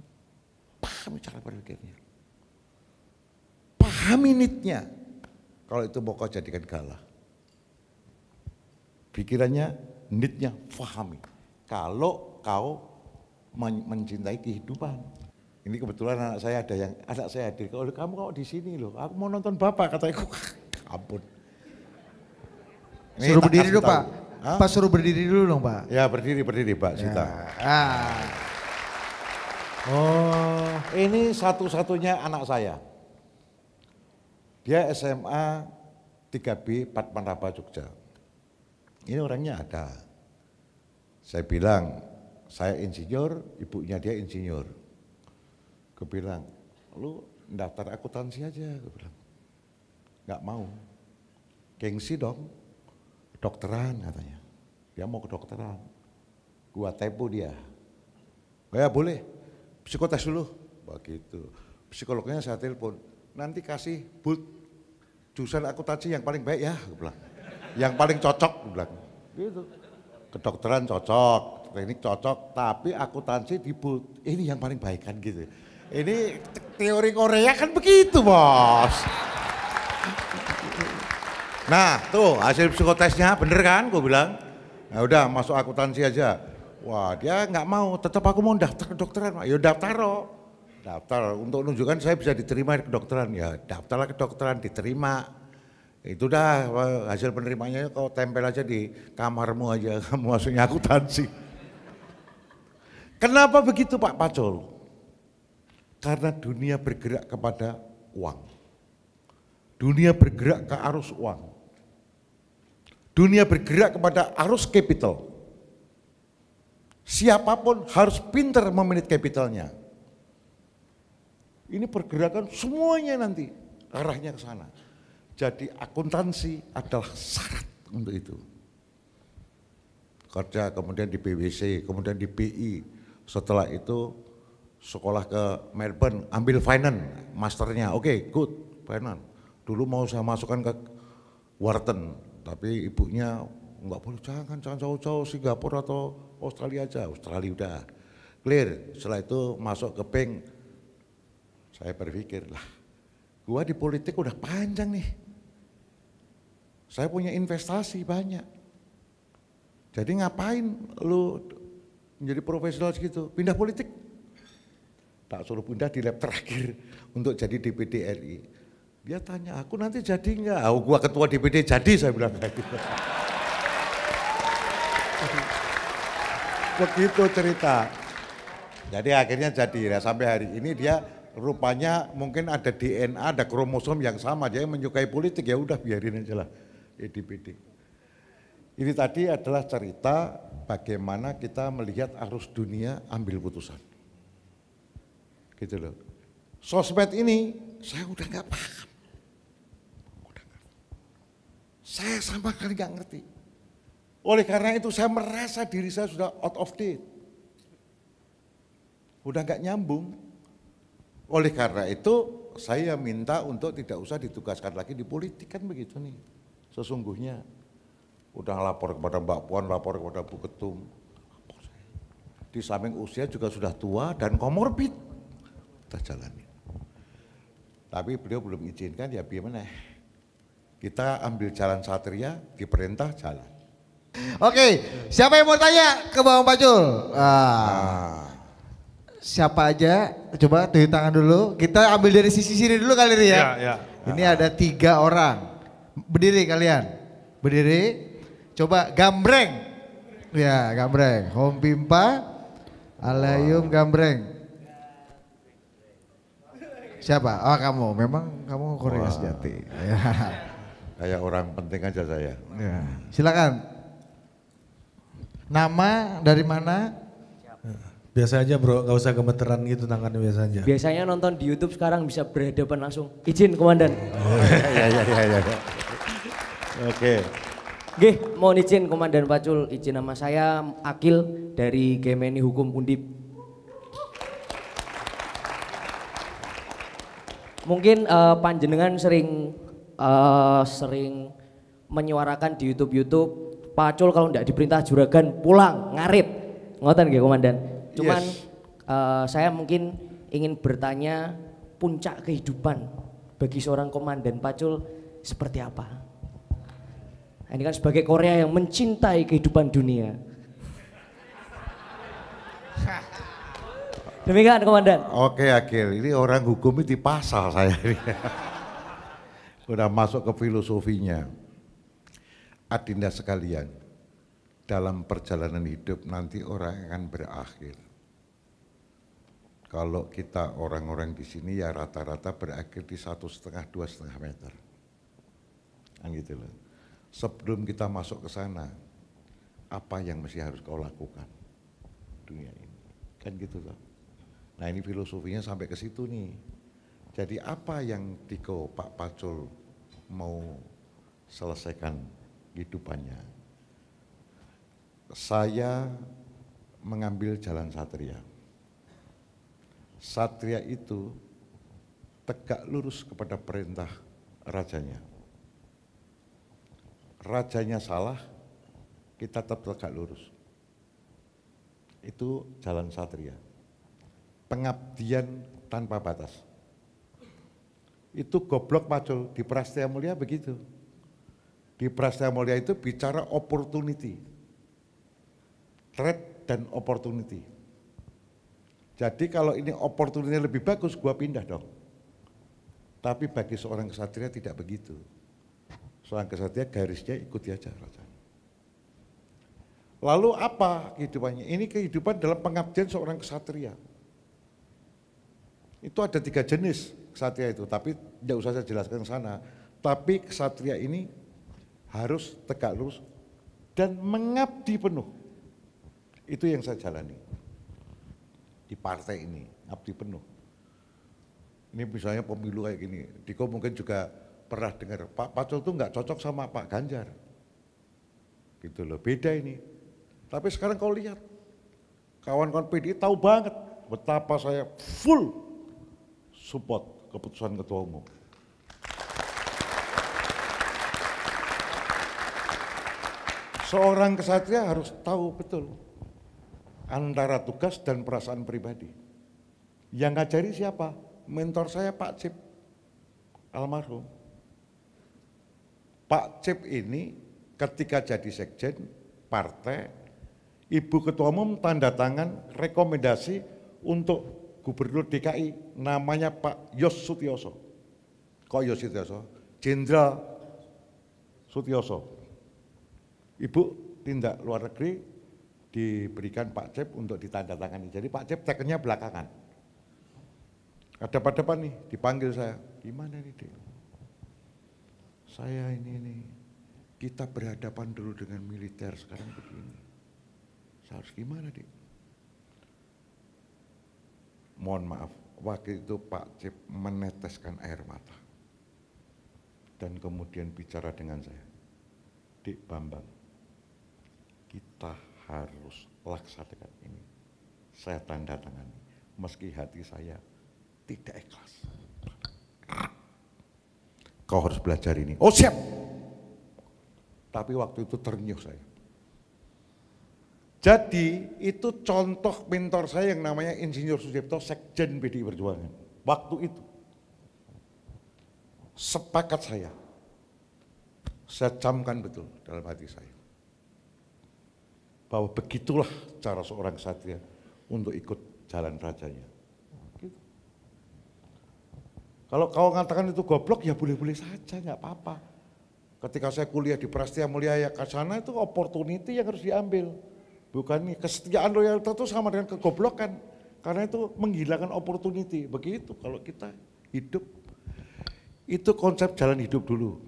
Pahami cara berpikirnya. Pahami nitnya. Kalau itu mau kau jadikan galah. Pikirannya, nitnya, pahami. Kalau kau mencintai kehidupan. Ini kebetulan anak saya hadir. Kalau kamu kok di sini loh, aku mau nonton Bapak, katanya. Ampun. Suruh berdiri dulu Pak. Pak suruh berdiri dulu dong Pak. Ya berdiri Pak Sita. Oh, ini satu-satunya anak saya. Dia SMA 3B Padmanabha Jogja. Ini orangnya ada. Saya bilang, saya insinyur, ibunya dia insinyur. Gue bilang, lu daftar akuntansi aja. Gue bilang, nggak mau. Gengsi dong. Kedokteran katanya, dia mau kedokteran, gua tempo dia, ya boleh, psikotes dulu, begitu, psikolognya saya telepon, nanti kasih jurusan akuntansi yang paling baik ya, gua bilang, yang paling cocok, gua bilang, gitu, kedokteran cocok, teknik cocok, tapi akuntansi di ini yang paling baik kan gitu, ini teori Korea kan begitu bos. Nah tuh hasil psikotesnya bener kan gue bilang. Nah udah masuk akuntansi aja. Wah dia nggak mau, tetap aku mau daftar kedokteran. Ya daftar untuk menunjukkan saya bisa diterima di kedokteran. Ya daftarlah kedokteran, diterima. Itu dah hasil penerimanya kau tempel aja di kamarmu aja, kamu masuknya akuntansi. Kenapa begitu Pak Pacul? Karena dunia bergerak kepada uang. Dunia bergerak ke arus uang. Dunia bergerak kepada arus capital. Siapapun harus pintar memanage capitalnya. Ini pergerakan semuanya nanti arahnya ke sana. Jadi akuntansi adalah syarat untuk itu. Kerja kemudian di BWC, kemudian di BI. Setelah itu sekolah ke Melbourne, ambil finance, masternya. Oke, good, finance. Dulu mau saya masukkan ke Wharton, tapi ibunya enggak boleh, jangan jauh-jauh Singapura atau Australia aja. Australia udah clear. Setelah itu masuk ke bank, saya berpikir lah, gua di politik udah panjang nih. Saya punya investasi banyak. Jadi ngapain lu menjadi profesional segitu? Pindah politik. Tak suruh pindah di lab terakhir untuk jadi DPD RI. Dia tanya, aku nanti jadi enggak? Oh, gua ketua DPD jadi, saya bilang kayak gitu. Begitu cerita. Jadi akhirnya jadi, ya, sampai hari ini dia rupanya mungkin ada DNA, ada kromosom yang sama, dia menyukai politik, ya udah biarin aja lah DPD. Ini tadi adalah cerita bagaimana kita melihat arus dunia ambil putusan. Gitu loh. Sosmed ini saya udah nggak paham. Saya sama sekali nggak ngerti. Oleh karena itu saya merasa diri saya sudah out of date. Udah nggak nyambung. Oleh karena itu saya minta untuk tidak usah ditugaskan lagi di politik, kan begitu nih. Sesungguhnya udah lapor kepada Mbak Puan, lapor kepada Bu Ketum. Di samping usia juga sudah tua dan komorbid. Kita jalani. Tapi beliau belum izinkan, ya gimana? Kita ambil jalan satria, diperintah jalan. Oke, siapa yang mau tanya ke Bang Pacul? Siapa aja? Coba tuh tangan dulu. Kita ambil dari sisi sini dulu kali ini ya. Ya. Ini ada 3 orang. Berdiri kalian. Berdiri. Coba gambreng. Ya, gambreng. Home Pimpa, Alayum gambreng. Siapa? Oh kamu, memang kamu Korea Sejati. Ya. Kayak orang penting aja saya. Ya. Silakan. Nama dari mana? Biasa aja bro, gak usah gemeteran gitu tangannya biasa aja. Biasanya nonton di YouTube sekarang bisa berhadapan langsung. Izin komandan. Ya. Oke. Oke, mohon izin Komandan Pacul, izin nama saya Akil dari Gemeni Hukum Undip. Mungkin panjenengan sering menyuarakan di YouTube Pacul kalau tidak diperintah juragan pulang ngarit, ngoten nggih Komandan. Cuman saya mungkin ingin bertanya puncak kehidupan bagi seorang Komandan Pacul seperti apa? Ini kan sebagai Korea yang mencintai kehidupan dunia. Demikian Komandan. Oke Akil, ini orang hukum itu pasal saya ini. Udah masuk ke filosofinya. Adinda sekalian, dalam perjalanan hidup nanti orang akan berakhir. Kalau kita orang-orang di sini ya rata-rata berakhir di 1,5–2,5 meter. Kan gitu loh. Sebelum kita masuk ke sana, apa yang mesti harus kau lakukan dunia ini? Kan gitu loh. Nah ini filosofinya sampai ke situ nih. Jadi apa yang Diko Pak Pacul mau selesaikan kehidupannya? Saya mengambil jalan satria. Satria itu tegak lurus kepada perintah rajanya. Rajanya salah, kita tetap tegak lurus. Itu jalan satria. Pengabdian tanpa batas. Itu goblok Pacul, di Prastya Mulia begitu. Di Prastya Mulia itu bicara opportunity. Threat dan opportunity. Jadi kalau ini opportunity lebih bagus, gua pindah dong. Tapi bagi seorang kesatria tidak begitu. Seorang kesatria garisnya ikuti aja raja. Lalu apa kehidupannya? Ini kehidupan dalam pengabdian seorang kesatria. Itu ada 3 jenis kesatria itu, tapi tidak usah saya jelaskan ke sana. Tapi kesatria ini harus tegak lurus dan mengabdi penuh. Itu yang saya jalani. Di partai ini, abdi penuh. Ini misalnya pemilu kayak gini, Diko mungkin juga pernah dengar, Pak Pacul tuh nggak cocok sama Pak Ganjar. Gitu loh, beda ini. Tapi sekarang kau lihat, kawan-kawan PDI tahu banget betapa saya full support keputusan Ketua Umum. Seorang kesatria harus tahu betul antara tugas dan perasaan pribadi. Yang ngajari siapa? Mentor saya Pak Cip, almarhum. Pak Cip ini ketika jadi sekjen partai, Ibu Ketua Umum tanda tangan rekomendasi untuk Gubernur DKI, namanya Pak Yos Sutioso. Kok Yos Sutioso? Jenderal Sutioso. Ibu tindak luar negeri diberikan Pak Cip untuk ditandatangani. Jadi Pak Cip tekennya belakangan. Ada depan nih, dipanggil saya. Gimana nih Dek? Saya ini, kita berhadapan dulu dengan militer, sekarang begini. Saya harus gimana Dek? Mohon maaf, waktu itu Pak Cip meneteskan air mata. Dan kemudian bicara dengan saya. Dik Bambang, kita harus laksanakan ini. Saya tanda tangani, meski hati saya tidak ikhlas. Kau harus belajar ini. Oh siap. Tapi waktu itu ternyuh saya. Jadi itu contoh mentor saya yang namanya Insinyur Sucipto, Sekjen PDI Perjuangan. Waktu itu sepakat saya camkan betul dalam hati saya. Bahwa begitulah cara seorang ksatria untuk ikut jalan rajanya. Gitu. Kalau kau mengatakan itu goblok ya boleh-boleh saja, nggak apa-apa. Ketika saya kuliah di Prastya Mulia ya ke sana itu opportunity yang harus diambil. Bukan nih, kesetiaan loyalitas itu sama dengan kegoblokan. Karena itu menghilangkan opportunity. Begitu kalau kita hidup. Itu konsep jalan hidup dulu.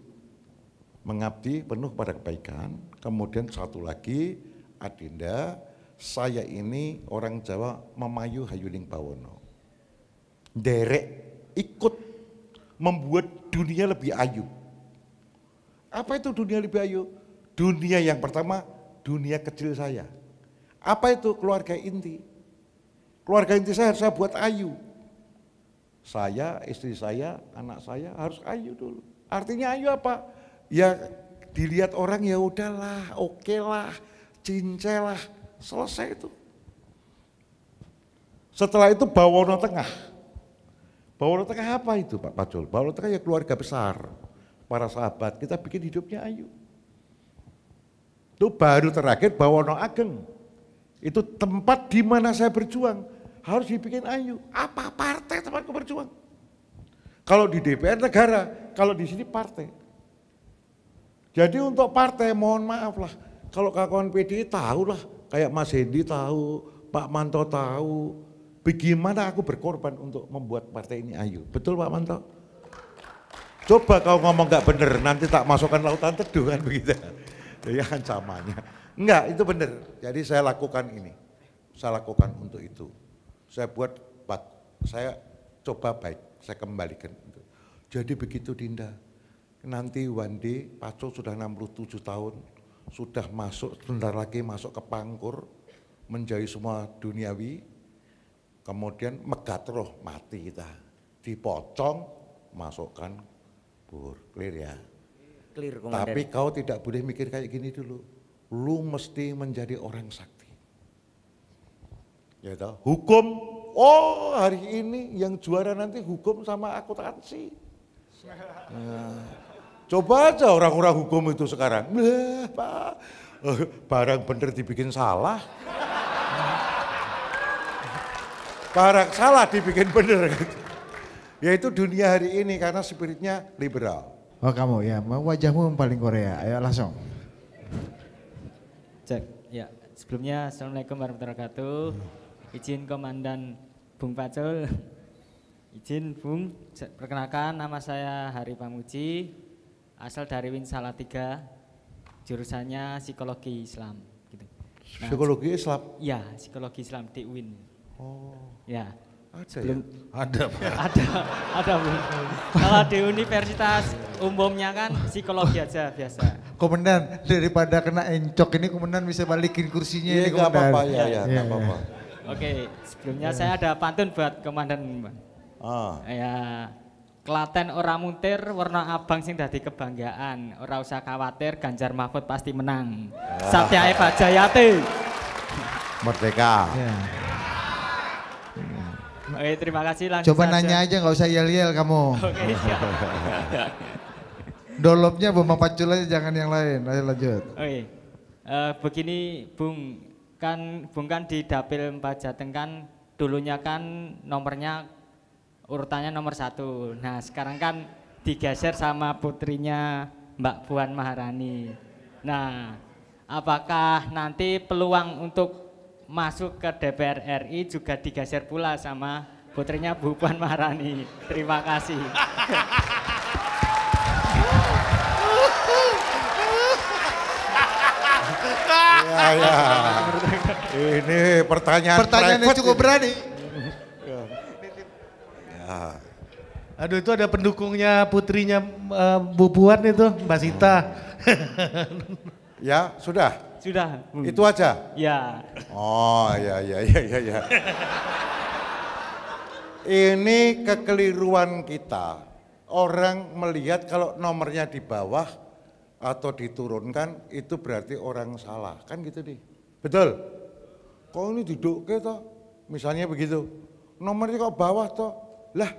mengabdi penuh pada kebaikan. Kemudian satu lagi, Adinda, saya ini orang Jawa memayu hayuning bawono. Derek ikut membuat dunia lebih ayu. Apa itu dunia lebih ayu? Dunia yang pertama, dunia kecil saya. Apa itu? Keluarga inti. Keluarga inti saya harus saya buat ayu. Saya, istri saya, anak saya harus ayu dulu. Artinya ayu apa? Ya dilihat orang ya udahlah, oke lah, cincelah, selesai itu. Setelah itu bawono tengah. Bawono tengah apa itu Pak Pacul? Bawono tengah ya keluarga besar, para sahabat, kita bikin hidupnya ayu. Itu baru terakhir bawono ageng. Itu tempat di mana saya berjuang, harus dibikin ayu. Apa partai tempatku berjuang? Kalau di DPR negara, kalau di sini partai. Jadi untuk partai mohon maaf lah, kalau kawan PDI tahu lah, kayak Mas Hendi tahu, Pak Manto tahu, bagaimana aku berkorban untuk membuat partai ini ayu. Betul Pak Manto? Coba kau ngomong gak bener, nanti tak masukkan lautan teduh kan begitu. Ya ancamannya. Enggak, itu benar. Jadi saya lakukan ini. Saya lakukan untuk itu. Saya buat, saya coba baik, saya kembalikan. Jadi begitu Dinda. Nanti one day Pacul sudah 67 tahun, sudah masuk, sebentar lagi masuk ke pangkur, menjadi semua duniawi, kemudian megat roh mati kita. Dipocong, masukkan bur, clear ya. Clear, Komandan. Tapi kau tidak boleh mikir kayak gini dulu. Lu mesti menjadi orang sakti. Ya toh, hukum, oh hari ini yang juara nanti hukum sama akuntansi. Nah, coba aja orang-orang hukum itu sekarang. Pak, barang bener dibikin salah. Barang salah dibikin bener. Yaitu dunia hari ini karena spiritnya liberal. Oh kamu ya, wajahmu yang paling Korea, ayo langsung. Cek, ya sebelumnya Assalamualaikum warahmatullahi wabarakatuh. Izin Komandan Bung Pacul, izin Bung, perkenalkan nama saya Hari Pamuji, asal dari Win Salatiga, jurusannya psikologi Islam. Gitu. Nah, Psikologi Islam? Iya, psikologi Islam di UIN. Oh. Ya. Ada ya? Ada Pak. Ada Bung. Kalau di universitas umumnya kan psikologi aja biasa. Komandan, daripada kena encok ini komandan bisa balikin kursinya ini Iya nggak komandan. apa-apa, ya nggak apa-apa. Oke, sebelumnya saya ada pantun buat Komandan. Ya, Klaten ora muntir, warna abang sing dadi kebanggaan. Ora usah khawatir, Ganjar Mahfud pasti menang. Satyae Pak Jayate. Merdeka. Ya. Oke, terima kasih langsung Coba saja. nanya aja nggak usah yel-yel kamu. Oke, siap. Dolopnya Bang Pacul aja jangan yang lain. Ayo lanjut. Oke, begini Bung kan di Dapil 4 Jateng kan dulunya kan nomornya urutannya nomor 1. Nah sekarang kan digeser sama putrinya Mbak Puan Maharani. Nah apakah nanti peluang untuk masuk ke DPR RI juga digeser pula sama putrinya Bu Puan Maharani? Terima kasih. Ya. Ini Pertanyaannya cukup berani. Ya. Aduh itu ada pendukungnya putrinya Bu Puan itu, Mbak Sita. Ya, sudah. Sudah. Itu aja. Ya. Oh, ya. Ini kekeliruan kita. Orang melihat kalau nomornya di bawah atau diturunkan itu berarti orang salah. Kan gitu nih. Betul? Kok ini duduk toh? Misalnya begitu. Nomornya kok bawah toh? Lah,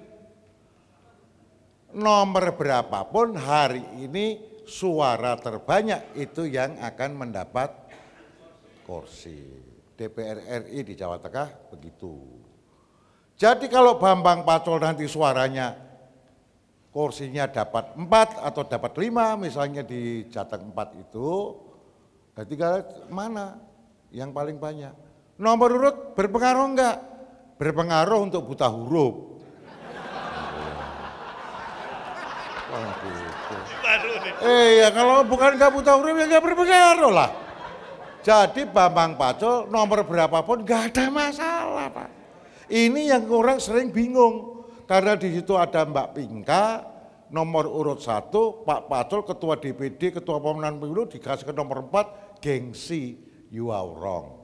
nomor berapapun hari ini suara terbanyak itu yang akan mendapat kursi. DPR RI di Jawa Tengah begitu. Jadi kalau Bambang Pacul nanti suaranya kursinya dapat 4 atau dapat 5 misalnya di Jateng 4 itu, berarti mana yang paling banyak? Nomor urut berpengaruh enggak? Berpengaruh untuk buta huruf. Ya kalau bukan nggak buta huruf ya nggak berpengaruh lah. Jadi Bambang Pacul nomor berapapun nggak ada masalah Pak. Ini yang orang sering bingung karena di situ ada Mbak Pinka nomor urut 1, Pak Pacul ketua DPD, ketua pemenangan pemilu dikasih ke nomor 4, gengsi, you are wrong.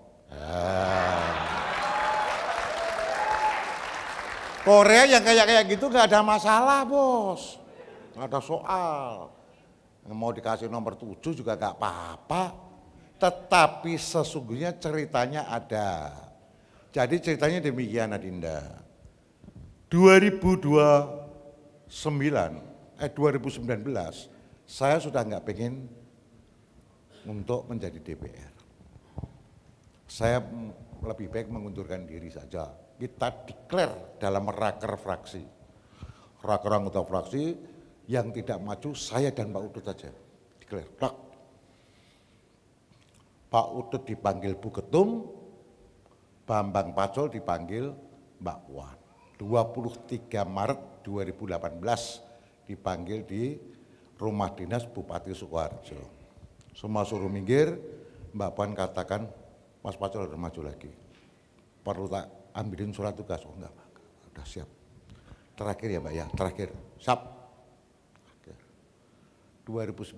Korea yang kayak gitu nggak ada masalah bos, nggak ada soal. Mau dikasih nomor 7 juga nggak apa-apa, tetapi sesungguhnya ceritanya ada. Jadi ceritanya demikian Adinda. 2019 saya sudah nggak pengen untuk menjadi DPR. Saya lebih baik mengundurkan diri saja. Kita declare dalam raker fraksi. Raker anggota fraksi yang tidak maju saya dan Pak Utut saja. Declare. Pak Utut dipanggil Bu Ketum, Bambang Pacul dipanggil Mbak Puan. 23 Maret 2018 dipanggil di rumah dinas Bupati Sukoharjo. Semua suruh minggir, Mbak Puan katakan, Mas Pacul udah maju lagi. Perlu tak ambilin surat tugas? Oh enggak, udah siap. Terakhir ya Mbak ya, terakhir. Siap. 2019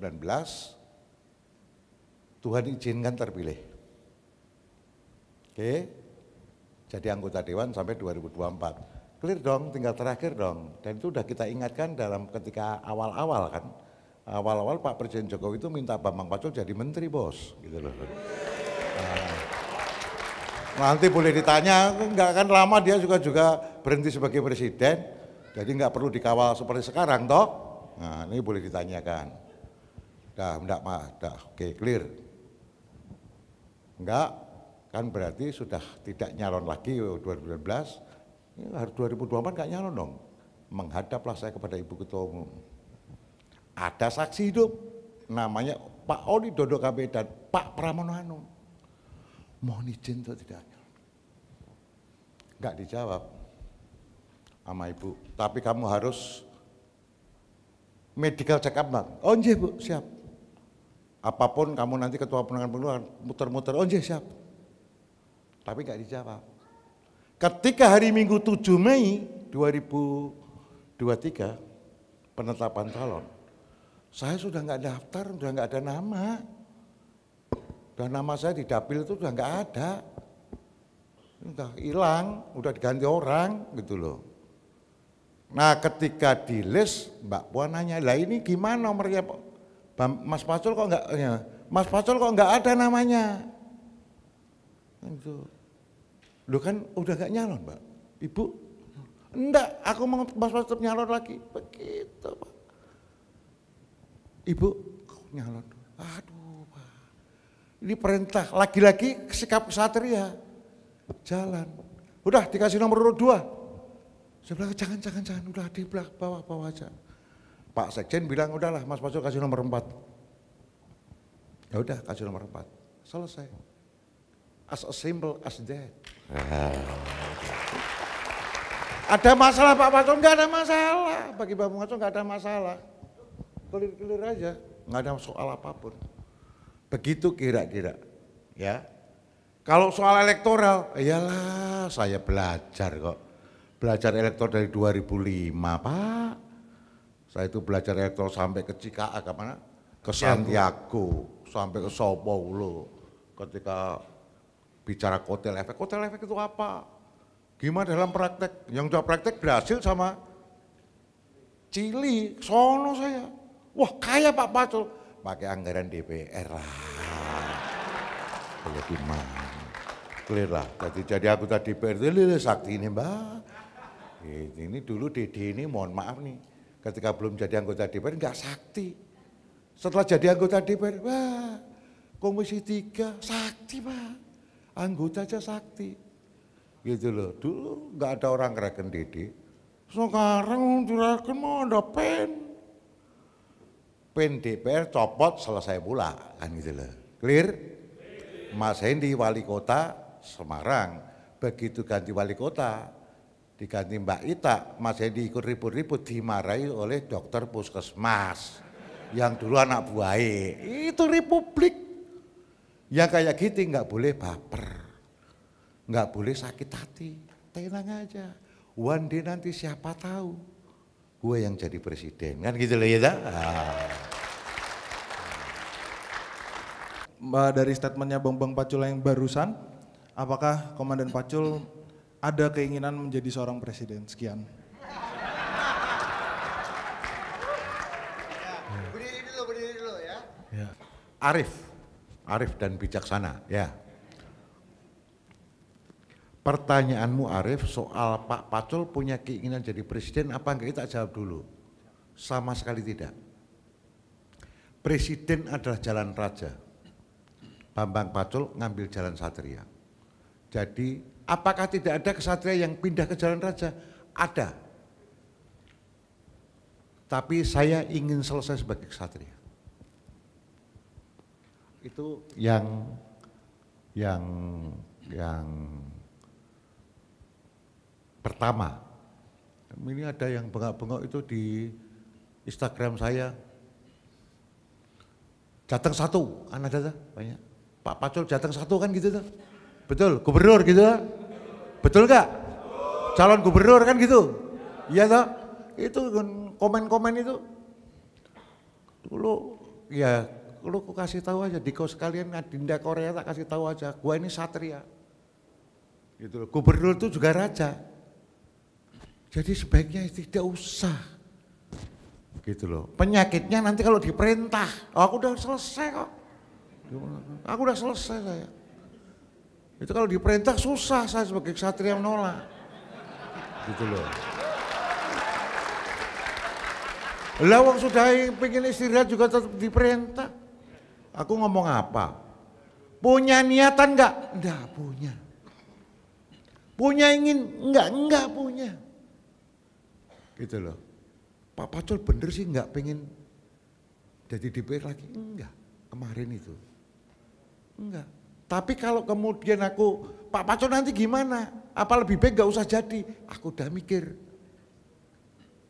Tuhan izinkan terpilih. Oke. Jadi anggota dewan sampai 2024. Clear dong, tinggal terakhir dong. Dan itu udah kita ingatkan dalam ketika awal-awal kan. Awal-awal Pak Presiden Jokowi itu minta Bambang Pacul jadi menteri bos, gitu loh. Nanti boleh ditanya, nggak akan lama dia juga berhenti sebagai presiden, jadi nggak perlu dikawal seperti sekarang toh. Nah ini boleh ditanyakan. Enggak oke clear. Enggak, kan berarti sudah tidak nyalon lagi 2019, ini harus 2024 nggak nyalon dong. Menghadaplah saya kepada Ibu Ketua Umum. Ada saksi hidup, namanya Pak Oli Dodo KB dan Pak Pramono Anung. Mohon izin atau tidak? Enggak dijawab sama Ibu, tapi kamu harus medical check up Bang. Oh iya Bu, siap. Apapun kamu nanti ketua pemenangan pemilu muter-muter, oh iya siap. Tapi enggak dijawab. Ketika hari Minggu 7 Mei 2023 penetapan calon, saya sudah enggak daftar, sudah enggak ada nama. Dan nama saya di dapil itu sudah enggak ada. Udah hilang, udah diganti orang gitu loh. Nah ketika di list Mbak Puan nanya, lah ini gimana nomornya Mas Pacul kok enggak ya? Mas Pacul kok enggak ada namanya? Gitu. Lu kan udah enggak nyalon Mbak. Ibu, enggak, aku mau Mas Pacul nyalon lagi. Begitu Pak. Ibu, nyalon. Aduh Pak. Ini perintah, lagi-lagi sikap kesatria. Jalan. Udah dikasih nomor urut 2. Saya bilang jangan, udah di bawah aja. Pak Sekjen bilang udahlah Mas Pacul kasih nomor 4. Ya udah kasih nomor 4. Selesai. As simple as that. Ada masalah Pak Pacul? Enggak ada masalah. Bagi Bambang Pacul enggak ada masalah. Clear aja, enggak ada soal apapun. Begitu kira-kira. Ya. Kalau soal elektoral, iyalah saya belajar kok. Belajar elektoral dari 2005 Pak. Saya itu belajar elektoral sampai ke Cikaa, ke mana? Ke Santiago, sampai ke Sao Paulo. Ketika bicara kotel efek itu apa? Gimana dalam praktek? Yang udah praktek berhasil sama Cili, sono saya. Wah kaya Pak Pacul, pakai anggaran DPR lah. Boleh gimana? Clear lah, jadi anggota DPR itu sakti ini Mbak. Ini dulu Dede ini mohon maaf nih, ketika belum jadi anggota DPR enggak sakti. Setelah jadi anggota DPR, wah Komisi 3 sakti Pak, anggota aja sakti. Gitu loh, dulu enggak ada orang ngereken Dede. Sekarang direken mau ada pen DPR copot selesai pula, kan gitu loh. Clear? Mas Hendi wali kota Semarang, begitu ganti wali kota, diganti Mbak Ita, Mas Hendi ikut ribut-ribut dimarahi oleh dokter puskesmas. yang dulu anak buahnya. Itu republik. Yang kayak gitu nggak boleh baper, nggak boleh sakit hati, tenang aja. One day nanti siapa tahu gue yang jadi presiden, kan gitu loh ya. Dari statementnya Bang Pacul yang barusan, apakah Komandan Pacul ada keinginan menjadi seorang presiden? Sekian. Berdiri dulu ya. Arif dan bijaksana ya. Pertanyaanmu Arif soal Pak Pacul punya keinginan jadi presiden apa enggak, kita jawab dulu. Sama sekali tidak. Presiden adalah jalan raja. Bambang Pacul ngambil jalan satria. Jadi apakah tidak ada kesatria yang pindah ke jalan raja? Ada. Tapi saya ingin selesai sebagai kesatria. Itu yang pertama. Ini ada yang bengak-bengok itu di Instagram saya. Jateng 1, kan ada banyak. Pak Pacul Jateng 1 kan gitu tuh. Betul, gubernur gitu tuh. Betul enggak? Calon gubernur kan gitu. Iya toh? Itu komen-komen itu. Dulu ya lu kasih tahu aja, Diko sekalian Adinda Korea tak kasih tahu aja, gua ini satria. Gitu loh. Gubernur itu juga raja. Jadi sebaiknya tidak usah. Gitu loh. Penyakitnya nanti kalau diperintah, oh, aku udah selesai kok. Aku udah selesai saya. Itu kalau diperintah susah saya sebagai satria menolak. Gitu loh. Lawang sudah pengen istirahat juga tetap diperintah. Aku ngomong apa? Punya niatan enggak? Enggak punya. Punya ingin? Enggak punya. Gitu loh. Pak Pacul bener sih enggak pengen jadi DPR lagi? Enggak, kemarin itu. Enggak. Tapi kalau kemudian aku, Pak Pacul nanti gimana? Apa lebih baik enggak usah jadi? Aku udah mikir.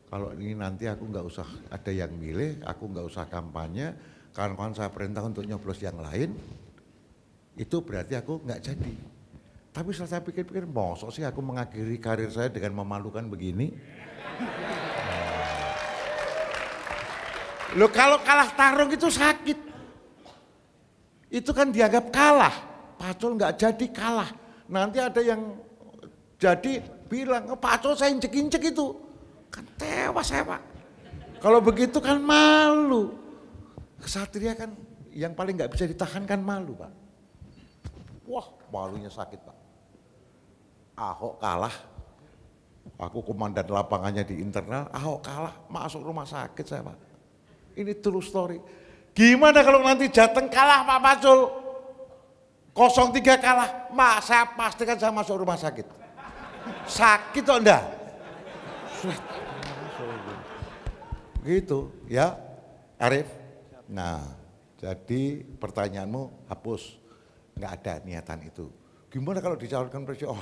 Kalau ini nanti aku enggak usah ada yang milih, aku enggak usah kampanye, kawan-kawan saya perintah untuk nyoblos yang lain, itu berarti aku enggak jadi. Tapi setelah saya pikir-pikir, mosok sih aku mengakhiri karir saya dengan memalukan begini? Loh kalau kalah tarung itu sakit. Itu kan dianggap kalah. Pacul enggak jadi kalah. Nanti ada yang jadi bilang, Pacul saya injek-injek itu. Kan tewas saya Pak. Kalau begitu kan malu. Kesatria kan yang paling nggak bisa ditahan kan malu Pak. Wah malunya sakit Pak. Ahok kalah. Aku komandan lapangannya di internal, Ahok kalah masuk rumah sakit saya Pak. Ini true story. Gimana kalau nanti Jateng kalah Pak Pacul? 03 kalah, saya pastikan saya masuk rumah sakit. Sakit atau enggak? Gitu ya Arif. Nah jadi pertanyaanmu hapus, nggak ada niatan itu. Gimana kalau dicalonkan presiden? Oh,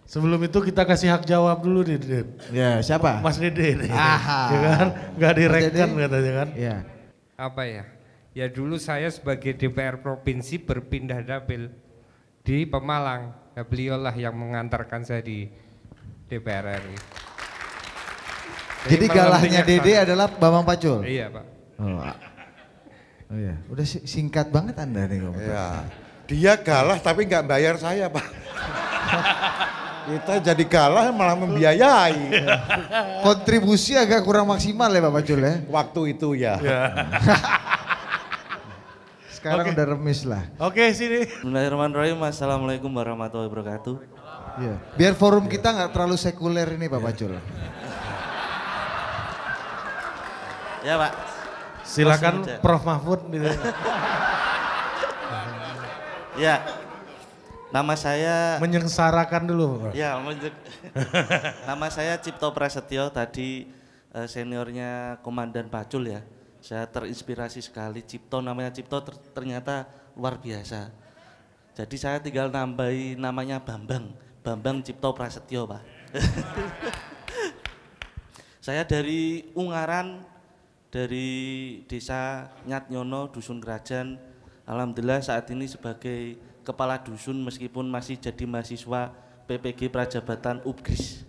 sebelum itu kita kasih hak jawab dulu nih, Dit. Ya, siapa? Mas Dede nih. Aha. Ya kan? Nggak direkan katanya kan? Iya. Apa ya? Ya dulu saya sebagai DPR Provinsi berpindah dapil di Pemalang. Ya, beliaulah yang mengantarkan saya di DPR RI. Jadi galahnya Dede adalah Bambang Pacul? Iya Pak. Oh iya, udah singkat banget Anda nih Om. Iya. Dia galah tapi nggak bayar saya Pak. Kita jadi kalah malah membiayai. Kontribusi agak kurang maksimal ya Pak Pacul ya? Waktu itu ya. Sekarang udah remis lah. Oke sini. Bismillahirrahmanirrahim. Assalamualaikum warahmatullahi wabarakatuh. Iya. Biar forum kita nggak terlalu sekuler ini Pak Pacul. Ya Pak. Silakan Prof Mahfud. Ya. Nama saya menyengsarakan dulu. Ya, nama saya Cipto Prasetyo, tadi seniornya Komandan Pacul ya. Saya terinspirasi sekali, Cipto namanya Cipto ternyata luar biasa. Jadi saya tinggal nambahi namanya Bambang Cipto Prasetyo Pak. Saya dari Ungaran, dari Desa Nyatnyono, Dusun Kerajaan. Alhamdulillah saat ini sebagai kepala dusun meskipun masih jadi mahasiswa PPG Prajabatan UPGRIS.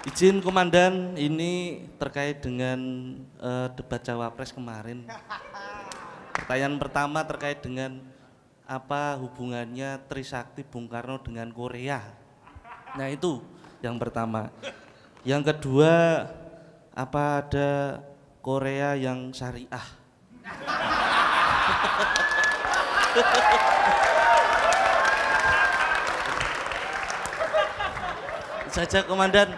Izin Komandan, ini terkait dengan debat Cawapres kemarin. Pertanyaan pertama terkait dengan apa hubungannya Trisakti Bung Karno dengan Korea. Nah itu yang pertama. Yang kedua, apa ada Korea yang syariah? Saja Komandan,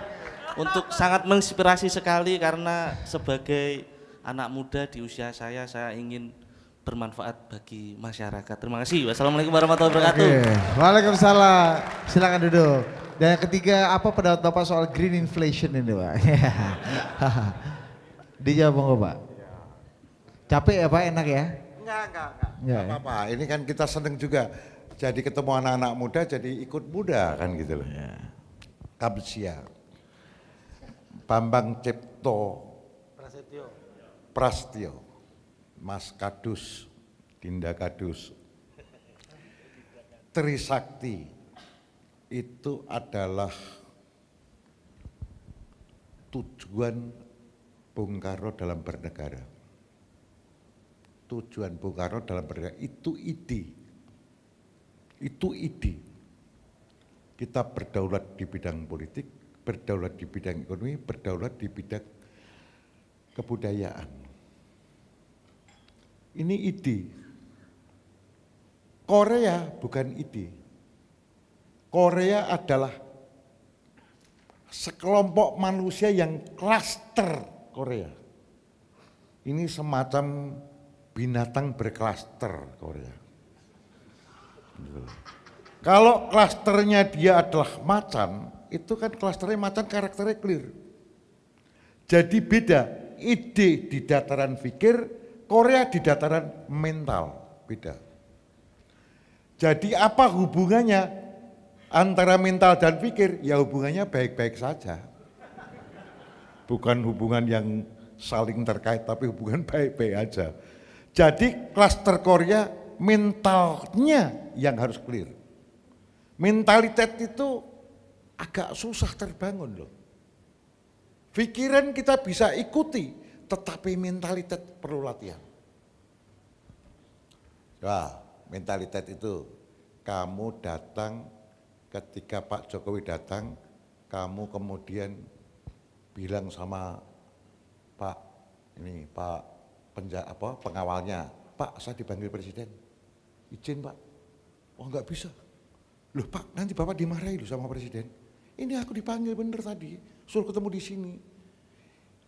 untuk sangat menginspirasi sekali karena sebagai anak muda di usia saya ingin bermanfaat bagi masyarakat. Terima kasih. Wassalamualaikum warahmatullahi wabarakatuh. Waalaikumsalam. Silakan duduk. Dan yang ketiga, apa pendapat Bapak soal green inflation ini, Pak? Dijawab monggo, Pak. Capek ya, Pak? Enak ya? Enggak apa-apa. Ini kan kita seneng juga. Jadi ketemu anak-anak muda jadi ikut muda kan gitu loh. Kamsia. Bambang Cipto Prasetyo, Mas Kadus, Dinda Kadus. Trisakti itu adalah tujuan Bung Karno dalam bernegara. Tujuan Bung Karno dalam bernegara itu ide. Itu ide. Kita berdaulat di bidang politik, berdaulat di bidang ekonomi, berdaulat di bidang kebudayaan. Ini ide. Korea bukan ide. Korea adalah sekelompok manusia yang klaster Korea. Ini semacam binatang berklaster Korea. Kalau klasternya dia adalah macan, itu kan klasternya macan karakternya clear. Jadi beda, ide di dataran fikir, Korea di dataran mental, beda. Jadi apa hubungannya antara mental dan fikir? Ya hubungannya baik-baik saja. Bukan hubungan yang saling terkait, tapi hubungan baik-baik aja. Jadi klaster Korea mentalnya yang harus clear. Mentalitas itu agak susah terbangun loh. Pikiran kita bisa ikuti, tetapi mentalitas perlu latihan. Nah, mentalitas itu kamu datang ketika Pak Jokowi datang, kamu kemudian bilang sama Pak pengawalnya, Pak saya dipanggil presiden, izin Pak. Oh enggak bisa. Loh Pak, nanti Bapak dimarahi loh sama presiden. Ini aku dipanggil bener tadi, suruh ketemu di sini.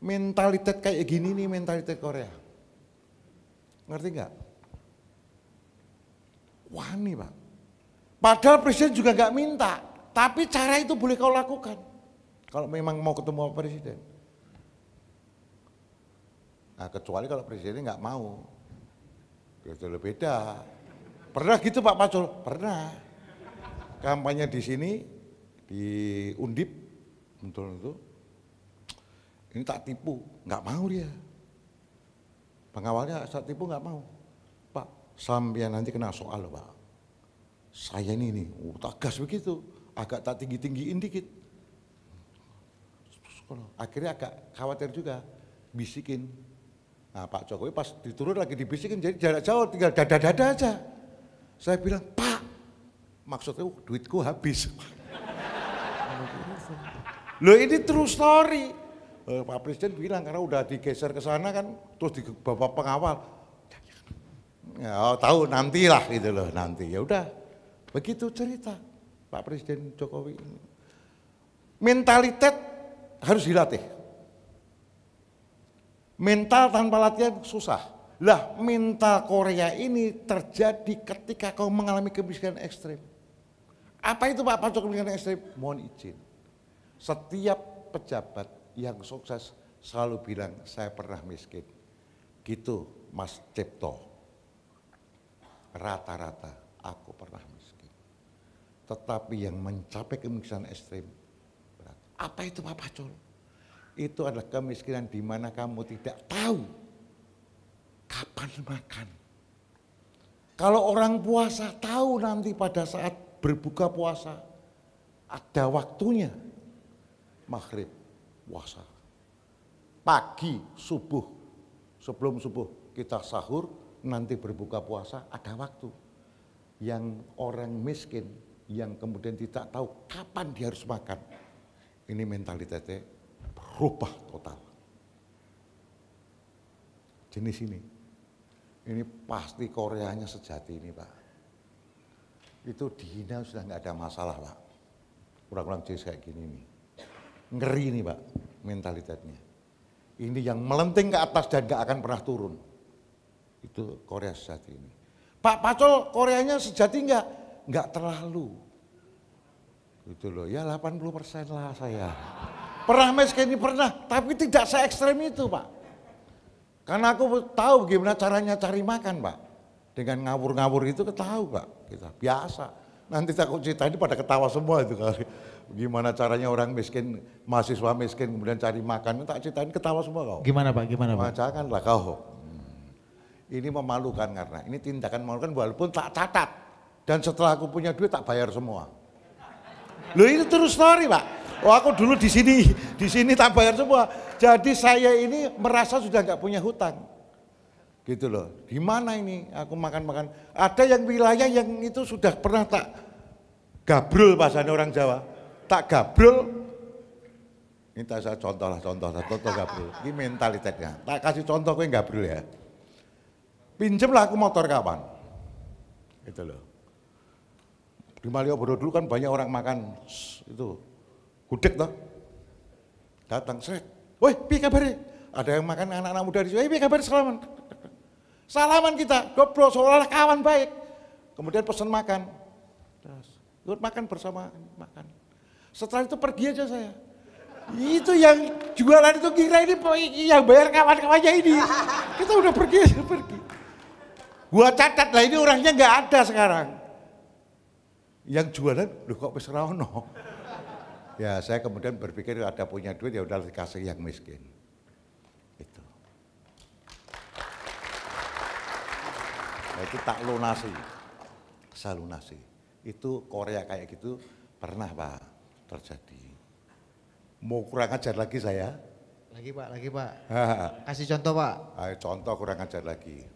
Mentalitas kayak gini nih mentalitas Korea. Ngerti nggak? Wani Pak. Padahal presiden juga nggak minta, tapi cara itu boleh kau lakukan. Kalau memang mau ketemu presiden. Nah kecuali kalau presidennya nggak mau. Itu lebih beda. Pernah gitu Pak Pacul? Pernah. Kampanye di sini, di Undip, betul itu. Ini tak tipu, nggak mau dia. Pengawalnya saat tipu nggak mau. Pak, sampai nanti kena soal Pak. Saya ini tak gas begitu, agak tak tinggi-tinggiin dikit. Akhirnya agak khawatir juga, bisikin. Nah Pak Jokowi pas diturun lagi dibisikin, jadi jarak jauh tinggal dada-dada aja. Saya bilang, Pak, maksudnya duitku habis. Loh ini true story. Pak Presiden bilang karena udah digeser ke sana kan, terus di bapak pengawal. Ya tahu nantilah gitu loh, nanti. Ya udah, begitu cerita Pak Presiden Jokowi. Mentalitas harus dilatih. Mental tanpa latihan susah. Lah mental Korea ini terjadi ketika kau mengalami kemiskinan ekstrim. Apa itu Pak Pacul kemiskinan ekstrim? Mohon izin. Setiap pejabat yang sukses selalu bilang saya pernah miskin. Gitu Mas Cipto. Rata-rata aku pernah miskin. Tetapi yang mencapai kemiskinan ekstrim Apa itu Pak Pacul? Itu adalah kemiskinan di mana kamu tidak tahu kapan makan. Kalau orang puasa tahu nanti pada saat berbuka puasa ada waktunya. Maghrib, puasa. Pagi, subuh, sebelum subuh kita sahur, nanti berbuka puasa ada waktu. Yang orang miskin yang kemudian tidak tahu kapan dia harus makan. Ini mentalitasnya berubah total. Jenis ini pasti Koreanya sejati ini Pak. Itu dihina sudah nggak ada masalah Pak. Orang-orang jenis kayak gini nih. Ngeri nih Pak mentalitasnya. Ini yang melenting ke atas dan nggak akan pernah turun. Itu Korea sejati ini. Pak Pacul Koreanya sejati nggak? Nggak terlalu. Gitu loh, ya 80% lah saya. Pernah miskin ini pernah, tapi tidak se-ekstrem itu Pak. Karena aku tahu gimana caranya cari makan Pak. Dengan ngawur-ngawur itu ketahu Pak, kita biasa. Nanti takut cerita ini pada ketawa semua itu kali. Gimana caranya orang miskin, mahasiswa miskin kemudian cari makan, tak ceritain ketawa semua kau. Gimana Pak, gimana Pak? Janganlah kau. Ini memalukan karena ini tindakan memalukan walaupun tak catat. Dan setelah aku punya duit tak bayar semua. Loh ini terus story Pak. Oh aku dulu di sini tak bayar semua. Jadi saya ini merasa sudah nggak punya hutang. Gitu loh. Di mana ini aku makan-makan. Ada yang wilayah yang itu sudah pernah tak gabrul bahasanya orang Jawa. Tak gabrul. Ini saya contoh gabrul. Ini mentalitasnya. Tak kasih contoh gue gabrul ya. Pinjemlah aku motor kawan. Gitu loh. Di Malioboro dulu kan banyak orang makan itu gudeg toh. Datang seret. Woi, piye kabare? Ada yang makan anak-anak muda di sini. Piye kabare salaman? Salaman kita, goblok seolah kawan baik. Kemudian pesan makan. Terus makan bersama makan. Setelah itu pergi aja saya. Itu yang jualan itu kira ini yang bayar kawan-kawannya ini. Kita udah pergi. Gua catat lah ini orangnya nggak ada sekarang. Yang jualan, loh kok wis ra ono. Ya saya kemudian berpikir ada punya duit ya udah dikasih yang miskin. Itu. Nah, itu tak lunasi. Saya lunasi. Itu Korea kayak gitu pernah Pak terjadi. Mau kurang ajar lagi saya? Lagi Pak. Kasih contoh Pak. Ayo contoh kurang ajar lagi.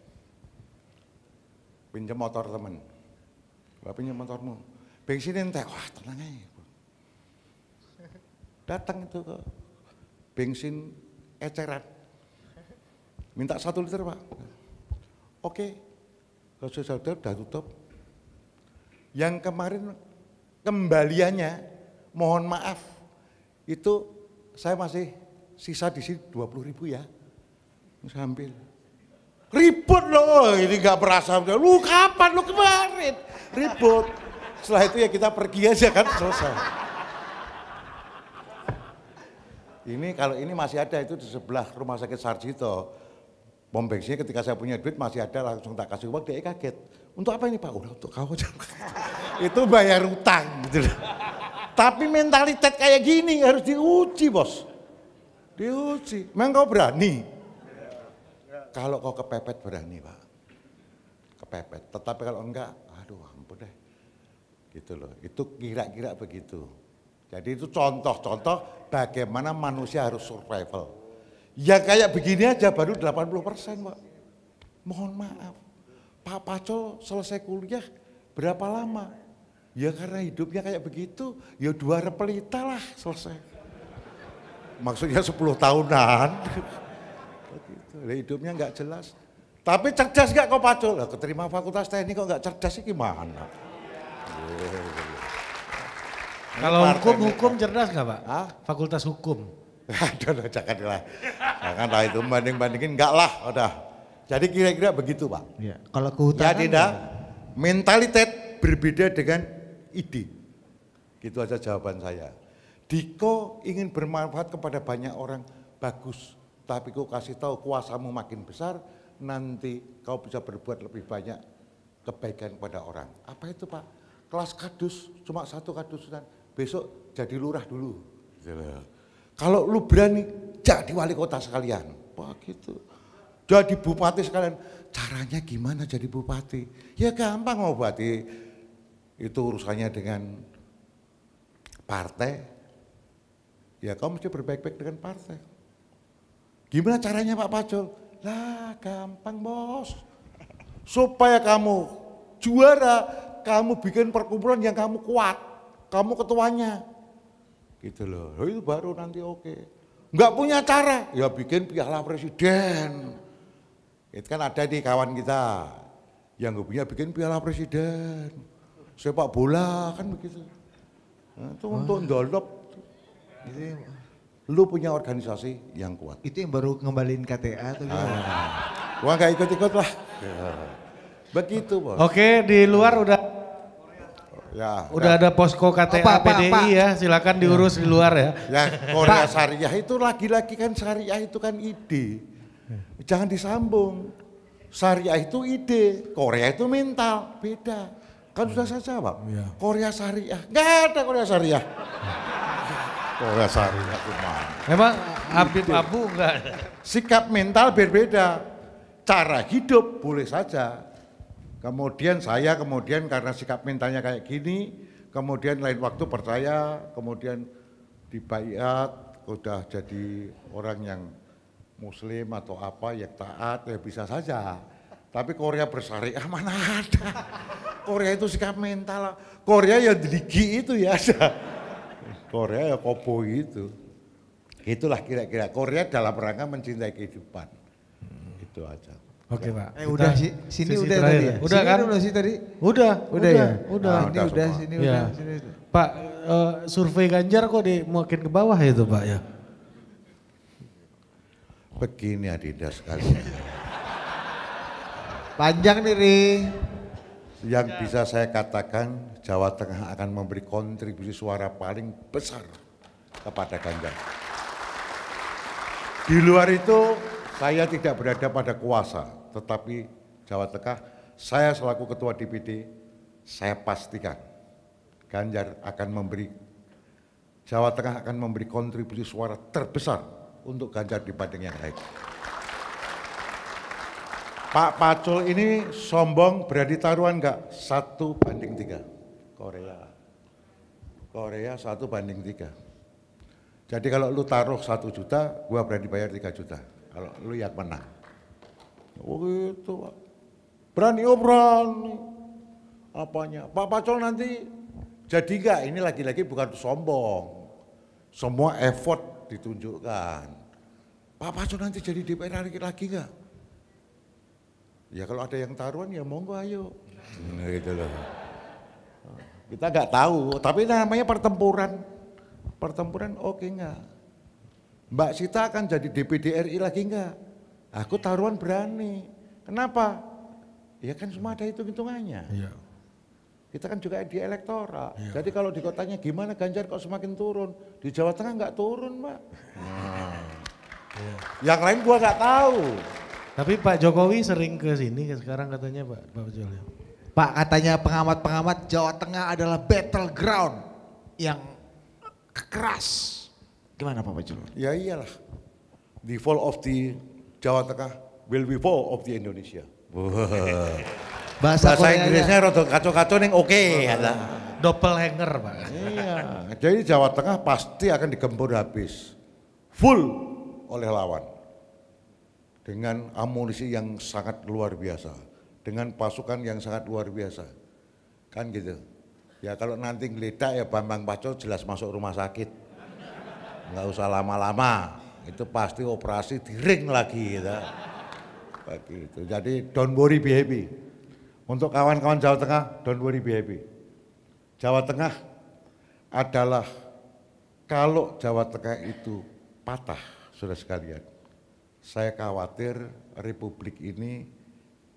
Pinjam motor temen. Bapak pinjam motormu. Bensin entek, wah tenang aja. Datang itu ke bensin eceran. Minta 1 liter Pak. Oke, kalau sudah tutup. Yang kemarin kembaliannya, mohon maaf, itu saya masih sisa di sini 20.000 ya. Saya ambil. Ribut loh, ini gak berasa. Lu kapan, lu kemarin? Ribut. Setelah itu ya kita pergi aja kan selesai. Ini kalau ini masih ada itu di sebelah rumah sakit Sarjito. Pom bensinnya ketika saya punya duit masih ada langsung tak kasih uang dia kaget. Untuk apa ini Pak? Udah untuk kau aja. Itu bayar utang gitu. Tapi mentalitas kayak gini harus diuji bos. Diuji. Memang kau berani? Kalau kau kepepet berani Pak. Kepepet. Tetapi kalau enggak, aduh ampun deh. Gitu loh, itu kira-kira begitu. Jadi itu contoh-contoh bagaimana manusia harus survival. Ya kayak begini aja baru 80% Pak. Mohon maaf, Pak Pacul selesai kuliah berapa lama? Ya karena hidupnya kayak begitu, ya 2 repelita lah selesai. Maksudnya 10 tahunan. Hidupnya nggak jelas. Tapi cerdas nggak kok Pacul? Keterima fakultas teknik kok nggak cerdas sih gimana? Kalau hukum cerdas nggak Pak? Hah? Fakultas hukum. Aduh, janganlah itu banding-bandingin enggak lah, udah. Jadi kira-kira begitu Pak. Ya, kalau kehutanan. Jadi mentalitas berbeda dengan ide. Gitu aja jawaban saya. Diko ingin bermanfaat kepada banyak orang, bagus. Tapi kau kasih tahu kuasamu makin besar, nanti kau bisa berbuat lebih banyak kebaikan kepada orang. Apa itu Pak? Kelas kadus, cuma 1 kadusan, besok jadi lurah dulu. Gitu loh. Kalau lu berani jadi wali kota sekalian, wah gitu. Jadi bupati sekalian, caranya gimana jadi bupati? Ya gampang mau bupati, itu urusannya dengan partai, ya kamu mesti berbaik-baik dengan partai. Gimana caranya Pak Pacul? Lah gampang bos, supaya kamu juara, kamu bikin perkumpulan yang kamu kuat, kamu ketuanya. Gitu loh, itu baru nanti oke. Nggak punya cara, ya bikin piala presiden. Itu kan ada di kawan kita, yang nggak punya bikin piala presiden. Sepak bola kan begitu. Nah, itu untuk ndolop. Lu punya organisasi yang kuat. Itu yang baru ngembaliin KTA atau gimana? Gua nggak ikut-ikut lah. Begitu bos. Oke, di luar udah ada posko KTA PDI ya, silakan diurus di luar ya. Ya Korea Syariah itu lagi-lagi kan syariah itu kan ide. Jangan disambung. Syariah itu ide, Korea itu mental, beda. Kan sudah saya jawab. Korea Syariah, nggak ada Korea Syariah. Korea Syariah cuma. Memang Habib Abu enggak? Sikap mental berbeda, cara hidup boleh saja. Kemudian karena sikap mentalnya kayak gini, kemudian lain waktu percaya, kemudian dibaiat, udah jadi orang yang muslim atau apa yang taat, ya bisa saja. Tapi Korea bersyariah mana ada. Korea itu sikap mental, Korea ya deligi itu ya ada. Korea ya kobo itu. Itulah kira-kira Korea dalam rangka mencintai kehidupan. Itu aja. Oke Pak. Udah sini udah tadi ya? Udah kan? Udah sih tadi? Udah ya? Udah. Ini udah, sini udah. Pak, survei Ganjar kok makin ke bawah itu Pak ya? Begini Adinda sekali. Panjang nih Ri. Yang bisa saya katakan Jawa Tengah akan memberi kontribusi suara paling besar kepada Ganjar. Di luar itu saya tidak berada pada kuasa, tetapi Jawa Tengah saya selaku Ketua DPD, saya pastikan Ganjar akan Jawa Tengah akan memberi kontribusi suara terbesar untuk Ganjar dibanding yang lain. Pak Pacul ini sombong berani taruhan enggak? 1:3 Korea 1:3. Jadi kalau lu taruh 1 juta, gua berani bayar 3 juta. Kalau lu yang menang. Oh gitu Pak. Berani. Apanya? Pak Pacul nanti jadi enggak? Ini lagi-lagi bukan sombong. Semua effort ditunjukkan. Pak Pacul nanti jadi DPR lagi enggak? Ya kalau ada yang taruhan ya monggo ayo. Nah, gitu loh. Kita nggak tahu, tapi namanya pertempuran. Pertempuran oke enggak? Mbak Sita akan jadi DPD RI lagi enggak? Aku taruhan berani. Kenapa? Ya kan semua ada hitung-hitungannya. Iya. Kita kan juga di elektoral. Iya. Jadi kalau di kotanya gimana Ganjar kok semakin turun? Di Jawa Tengah nggak turun Mbak. Nah. Iya. Yang lain gua nggak tahu. Tapi Pak Jokowi sering ke sini sekarang katanya Pak Pacul. Pak katanya pengamat-pengamat Jawa Tengah adalah battleground yang keras. Gimana Pak Pacul? Ya iyalah. The fall of the Jawa Tengah will be fall of the Indonesia. Bahasa Inggrisnya rada kacau-kacau ning oke ada. Doppelganger Pak. Iya. Jadi Jawa Tengah pasti akan digempur habis. Full oleh lawan. Dengan amunisi yang sangat luar biasa, dengan pasukan yang sangat luar biasa, kan gitu. Ya kalau nanti ngeledak ya Bambang Pacul jelas masuk rumah sakit, nggak usah lama-lama, itu pasti operasi di ring lagi gitu. Begitu. Jadi don't worry be happy. Untuk kawan-kawan Jawa Tengah, don't worry be happy. Jawa Tengah adalah kalau Jawa Tengah itu patah, saudara sekalian. Saya khawatir Republik ini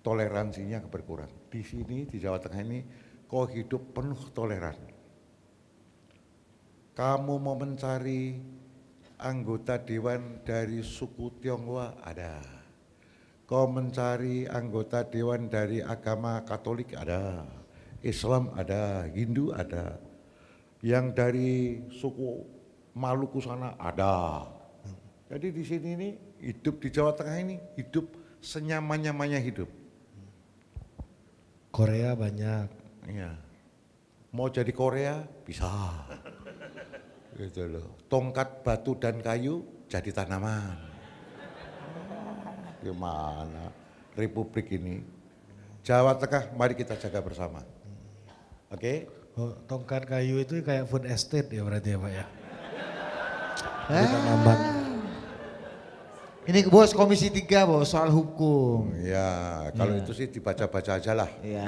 toleransinya berkurang. Di sini, di Jawa Tengah ini, kok hidup penuh toleran. Kamu mau mencari anggota dewan dari suku Tionghoa? Ada. Kau mencari anggota dewan dari agama Katolik? Ada. Islam ada, Hindu ada. Yang dari suku Maluku sana ada. Jadi di sini ini hidup di Jawa Tengah ini hidup senyaman-nyamannya hidup. Korea banyak. Iya. Mau jadi Korea bisa. Gitu loh. Tongkat batu dan kayu jadi tanaman. Gimana Republik ini? Jawa Tengah mari kita jaga bersama. Oke? Oh, tongkat kayu itu kayak food estate ya berarti ya Pak ya? Ini bos Komisi 3 bos soal hukum. Ya, kalau itu sih dibaca-baca aja lah. Iya.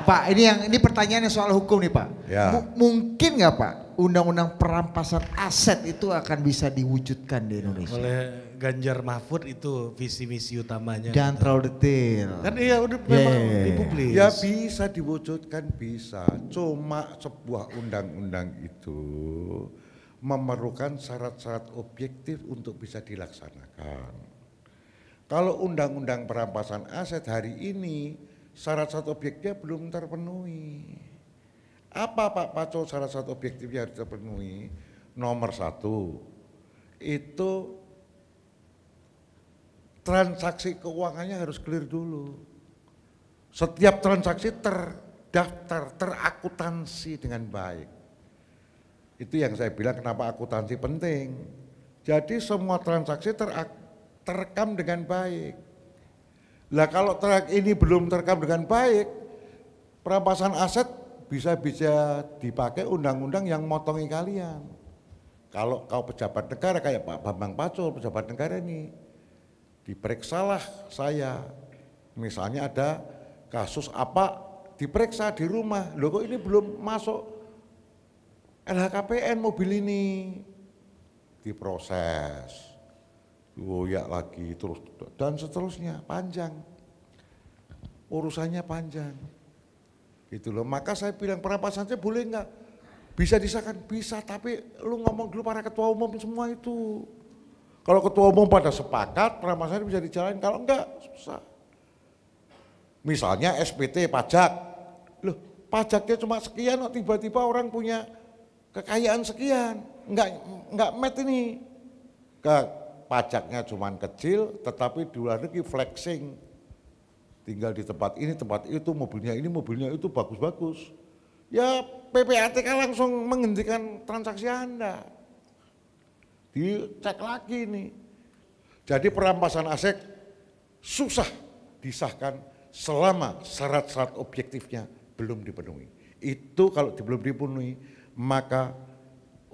Pak, ini pertanyaannya soal hukum nih Pak. Ya. Mungkin nggak Pak, undang-undang perampasan aset itu akan bisa diwujudkan di Indonesia? Oleh Ganjar Mahfud itu visi misi utamanya. Jangan terlalu detail. Kan iya udah memang dipublis. Ya bisa diwujudkan bisa, cuma sebuah undang-undang itu memerlukan syarat-syarat objektif untuk bisa dilaksanakan. Kalau undang-undang perampasan aset hari ini syarat-syarat objektifnya belum terpenuhi. Apa Pak Pacul syarat-syarat objektifnya harus terpenuhi? Nomor 1, itu transaksi keuangannya harus clear dulu. Setiap transaksi terdaftar, terakuntansi dengan baik. Itu yang saya bilang kenapa akuntansi penting. Jadi semua transaksi terekam dengan baik. Lah kalau ini belum terekam dengan baik, perampasan aset bisa dipakai undang-undang yang motongi kalian. Kalau kau pejabat negara kayak Pak Bambang Pacul, pejabat negara ini, diperiksalah saya. Misalnya ada kasus apa, diperiksa di rumah. Loh kok ini belum masuk LHKPN mobil ini, diproses, goyak lagi terus dan seterusnya, panjang, urusannya panjang, gitu loh. Maka saya bilang perampasannya boleh nggak? Bisa disahkan, bisa, tapi lu ngomong dulu para ketua umum semua itu. Kalau ketua umum pada sepakat perampasannya bisa dijalankan, kalau enggak susah. Misalnya SPT pajak, loh pajaknya cuma sekian, tiba-tiba orang punya kekayaan sekian, enggak met ini. Pajaknya cuman kecil, tetapi di luar negeri flexing. Tinggal di tempat ini, tempat itu, mobilnya ini, mobilnya itu bagus-bagus. Ya PPATK langsung menghentikan transaksi Anda. Dicek lagi nih. Jadi perampasan aset susah disahkan selama syarat-syarat objektifnya belum dipenuhi. Itu kalau belum dipenuhi, maka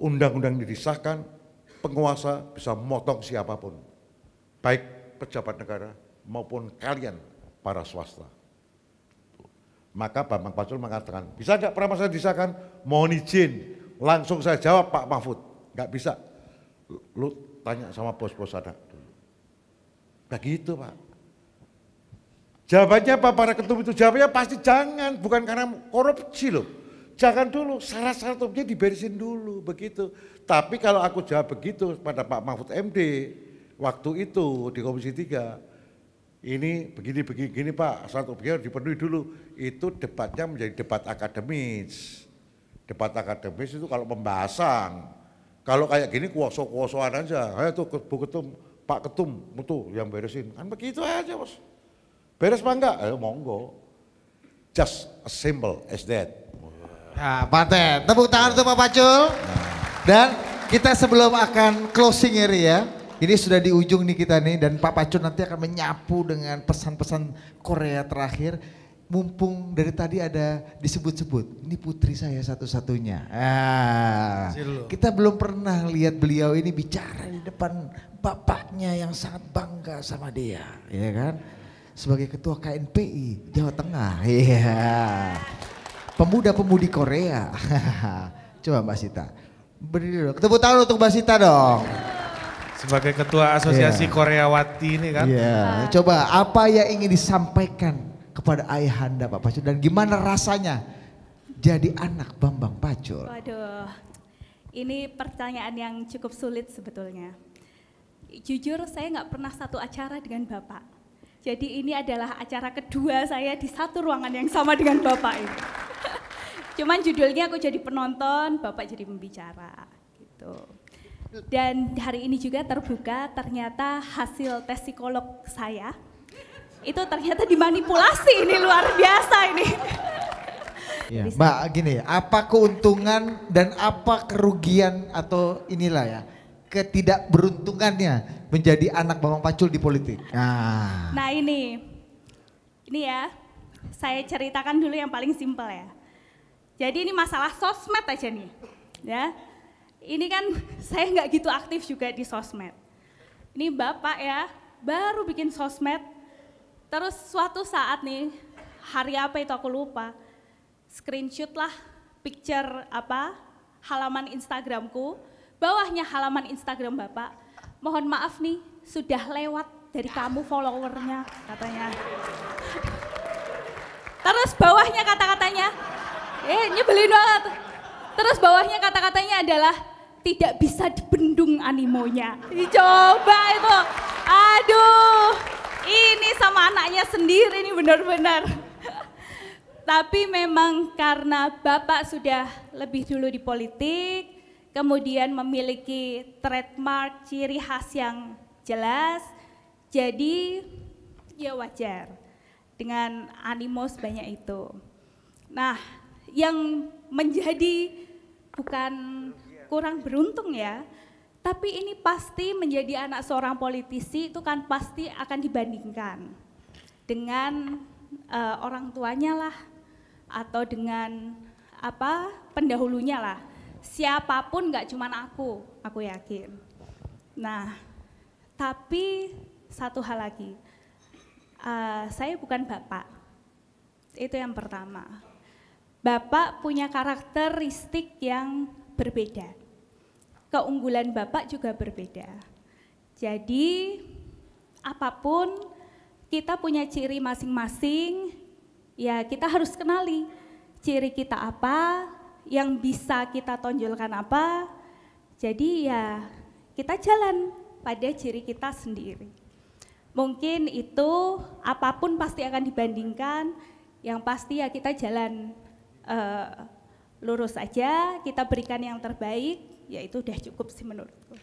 undang-undang disahkan, penguasa bisa memotong siapapun, baik pejabat negara maupun kalian para swasta. Maka Bambang Pacul mengatakan, bisa enggak perampasan disahkan? Mohon izin, langsung saya jawab Pak Mahfud, enggak bisa. Lu tanya sama bos-bos ada dulu. Begitu Pak. Jawabannya apa para ketum itu? Jawabannya pasti jangan, bukan karena korupsi loh. Jangan dulu, syarat-syarat objektif diberisin dulu, begitu. Tapi kalau aku jawab begitu pada Pak Mahfud MD, waktu itu di Komisi 3, ini begini Pak, syarat objektif dipenuhi dulu. Itu debatnya menjadi debat akademis. Debat akademis itu kalau pembahasan. Kalau kayak gini kuoso-kuosoan aja, ayo tuh Bu Ketum, Pak Ketum, itu yang beresin. Kan begitu aja bos. Beres apa enggak? Ayo monggo. Just as simple as that. Nah, paten. Tepuk tangan untuk Pak Pacul. Dan kita sebelum akan closing ya, ini sudah di ujung nih kita nih, dan Pak Pacul nanti akan menyapu dengan pesan-pesan Korea terakhir. Mumpung dari tadi ada disebut-sebut, ini putri saya satu-satunya. Kita belum pernah lihat beliau ini bicara di depan bapaknya yang sangat bangga sama dia, ya kan? Sebagai ketua KNPI Jawa Tengah, iya. Pemuda-pemudi Korea. Coba Mbak Sita. Beri dulu. Tepuk tangan untuk Mbak Sita dong. Sebagai ketua asosiasi Koreawati ini kan. Iya. Coba apa yang ingin disampaikan kepada ayahanda Pak Pacul dan gimana rasanya jadi anak Bambang Pacul? Waduh. Ini pertanyaan yang cukup sulit sebetulnya. Jujur saya nggak pernah satu acara dengan Bapak. Jadi ini adalah acara kedua saya di satu ruangan yang sama dengan Bapak ini. Cuman judulnya aku jadi penonton, Bapak jadi pembicara. Gitu. gitu. Dan hari ini juga terbuka ternyata hasil tes psikolog saya itu ternyata dimanipulasi, ini luar biasa ini. Ya, Mbak gini, apa keuntungan dan apa kerugian atau inilah ya ketidakberuntungannya menjadi anak Bambang Pacul di politik? Nah ini ya, saya ceritakan dulu yang paling simpel ya. Jadi ini masalah sosmed aja nih, ya. Ini kan saya nggak gitu aktif juga di sosmed. Ini Bapak ya, baru bikin sosmed. Terus suatu saat nih, hari apa itu aku lupa, screenshot lah picture halaman Instagramku, bawahnya halaman Instagram Bapak, mohon maaf nih sudah lewat dari kamu followernya katanya. Terus bawahnya kata-katanya, nyebelin banget. Terus bawahnya kata-katanya adalah tidak bisa dibendung animonya. Coba itu, aduh. Ini sama anaknya sendiri nih benar-benar. Tapi memang karena Bapak sudah lebih dulu di politik, kemudian memiliki trademark ciri khas yang jelas, jadi ya wajar dengan animo sebanyak itu. Nah, yang menjadi bukan kurang beruntung ya, tapi ini pasti menjadi anak seorang politisi itu kan pasti akan dibandingkan dengan orang tuanya lah atau dengan pendahulunya lah. Siapapun nggak cuman aku yakin. Nah, tapi satu hal lagi, saya bukan bapak. Itu yang pertama. Bapak punya karakteristik yang berbeda. Keunggulan Bapak juga berbeda. Jadi apapun kita punya ciri masing-masing, ya kita harus kenali ciri kita apa, yang bisa kita tonjolkan apa. Jadi ya kita jalan pada ciri kita sendiri. Mungkin itu apapun pasti akan dibandingkan, yang pasti ya kita jalan lurus aja, kita berikan yang terbaik. Ya itu udah cukup sih menurutku.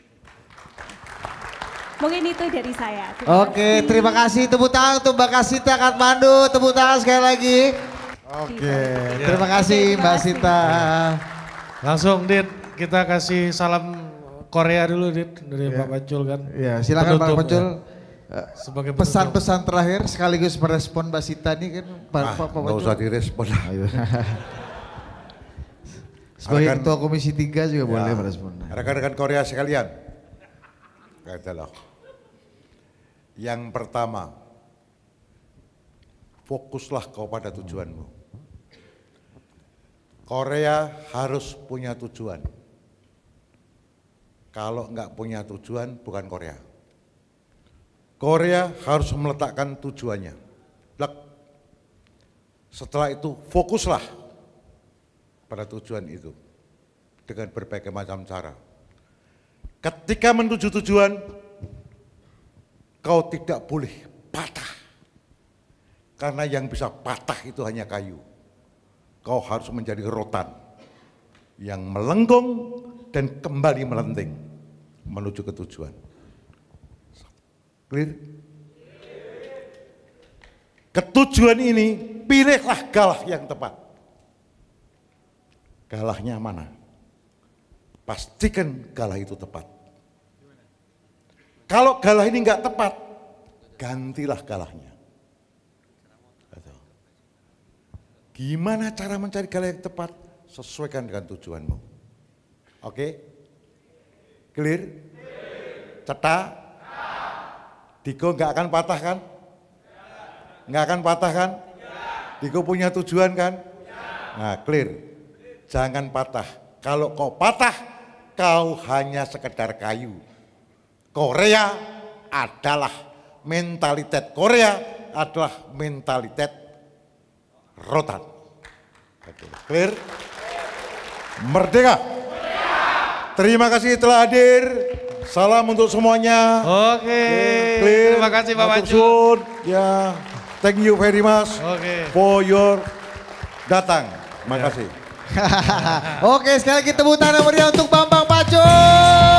Mungkin itu dari saya. Oke, terima kasih. Tepuk tangan untuk Mbak Sita Katmandu. Tepuk tangan sekali lagi. Oke, terima kasih Mbak Sita. Langsung Dit, kita kasih salam Korea dulu Dit dari Pak Pacul kan. Ya, silakan Pak Pacul. Sebagai pesan-pesan terakhir sekaligus merespon Mbak Sita nih kan. Pak Pacul. Nggak usah direspon. Sebagai ketua Komisi 3 juga boleh merespon. Rekan-rekan Korea sekalian, yang pertama, fokuslah kepada tujuanmu. Korea harus punya tujuan. Kalau nggak punya tujuan, bukan Korea. Korea harus meletakkan tujuannya. Setelah itu fokuslah pada tujuan itu dengan berbagai macam cara. Ketika menuju tujuan, kau tidak boleh patah. Karena yang bisa patah itu hanya kayu. Kau harus menjadi rotan yang melengkung dan kembali melenting menuju ke tujuan. Clear? Ketujuan ini pilihlah galah yang tepat. Galahnya mana? Pastikan galah itu tepat. Kalau galah ini enggak tepat, gantilah galahnya. Gimana cara mencari galah yang tepat? Sesuaikan dengan tujuanmu. Oke? Clear? Cetak? Diko enggak akan patah kan? Enggak akan patah kan? Diko punya tujuan kan? Nah, clear. Jangan patah. Kalau kau patah, kau hanya sekedar kayu. Korea adalah mentalitas Korea adalah mentalitas rotan. Clear? Merdeka. Terima kasih telah hadir. Salam untuk semuanya. Oke. Terima kasih Pak Pacul. Ya, thank you very much for your datang. Terima kasih. Oke, sekali lagi tepuk tangan meriah untuk Bambang Pacul. Pacul.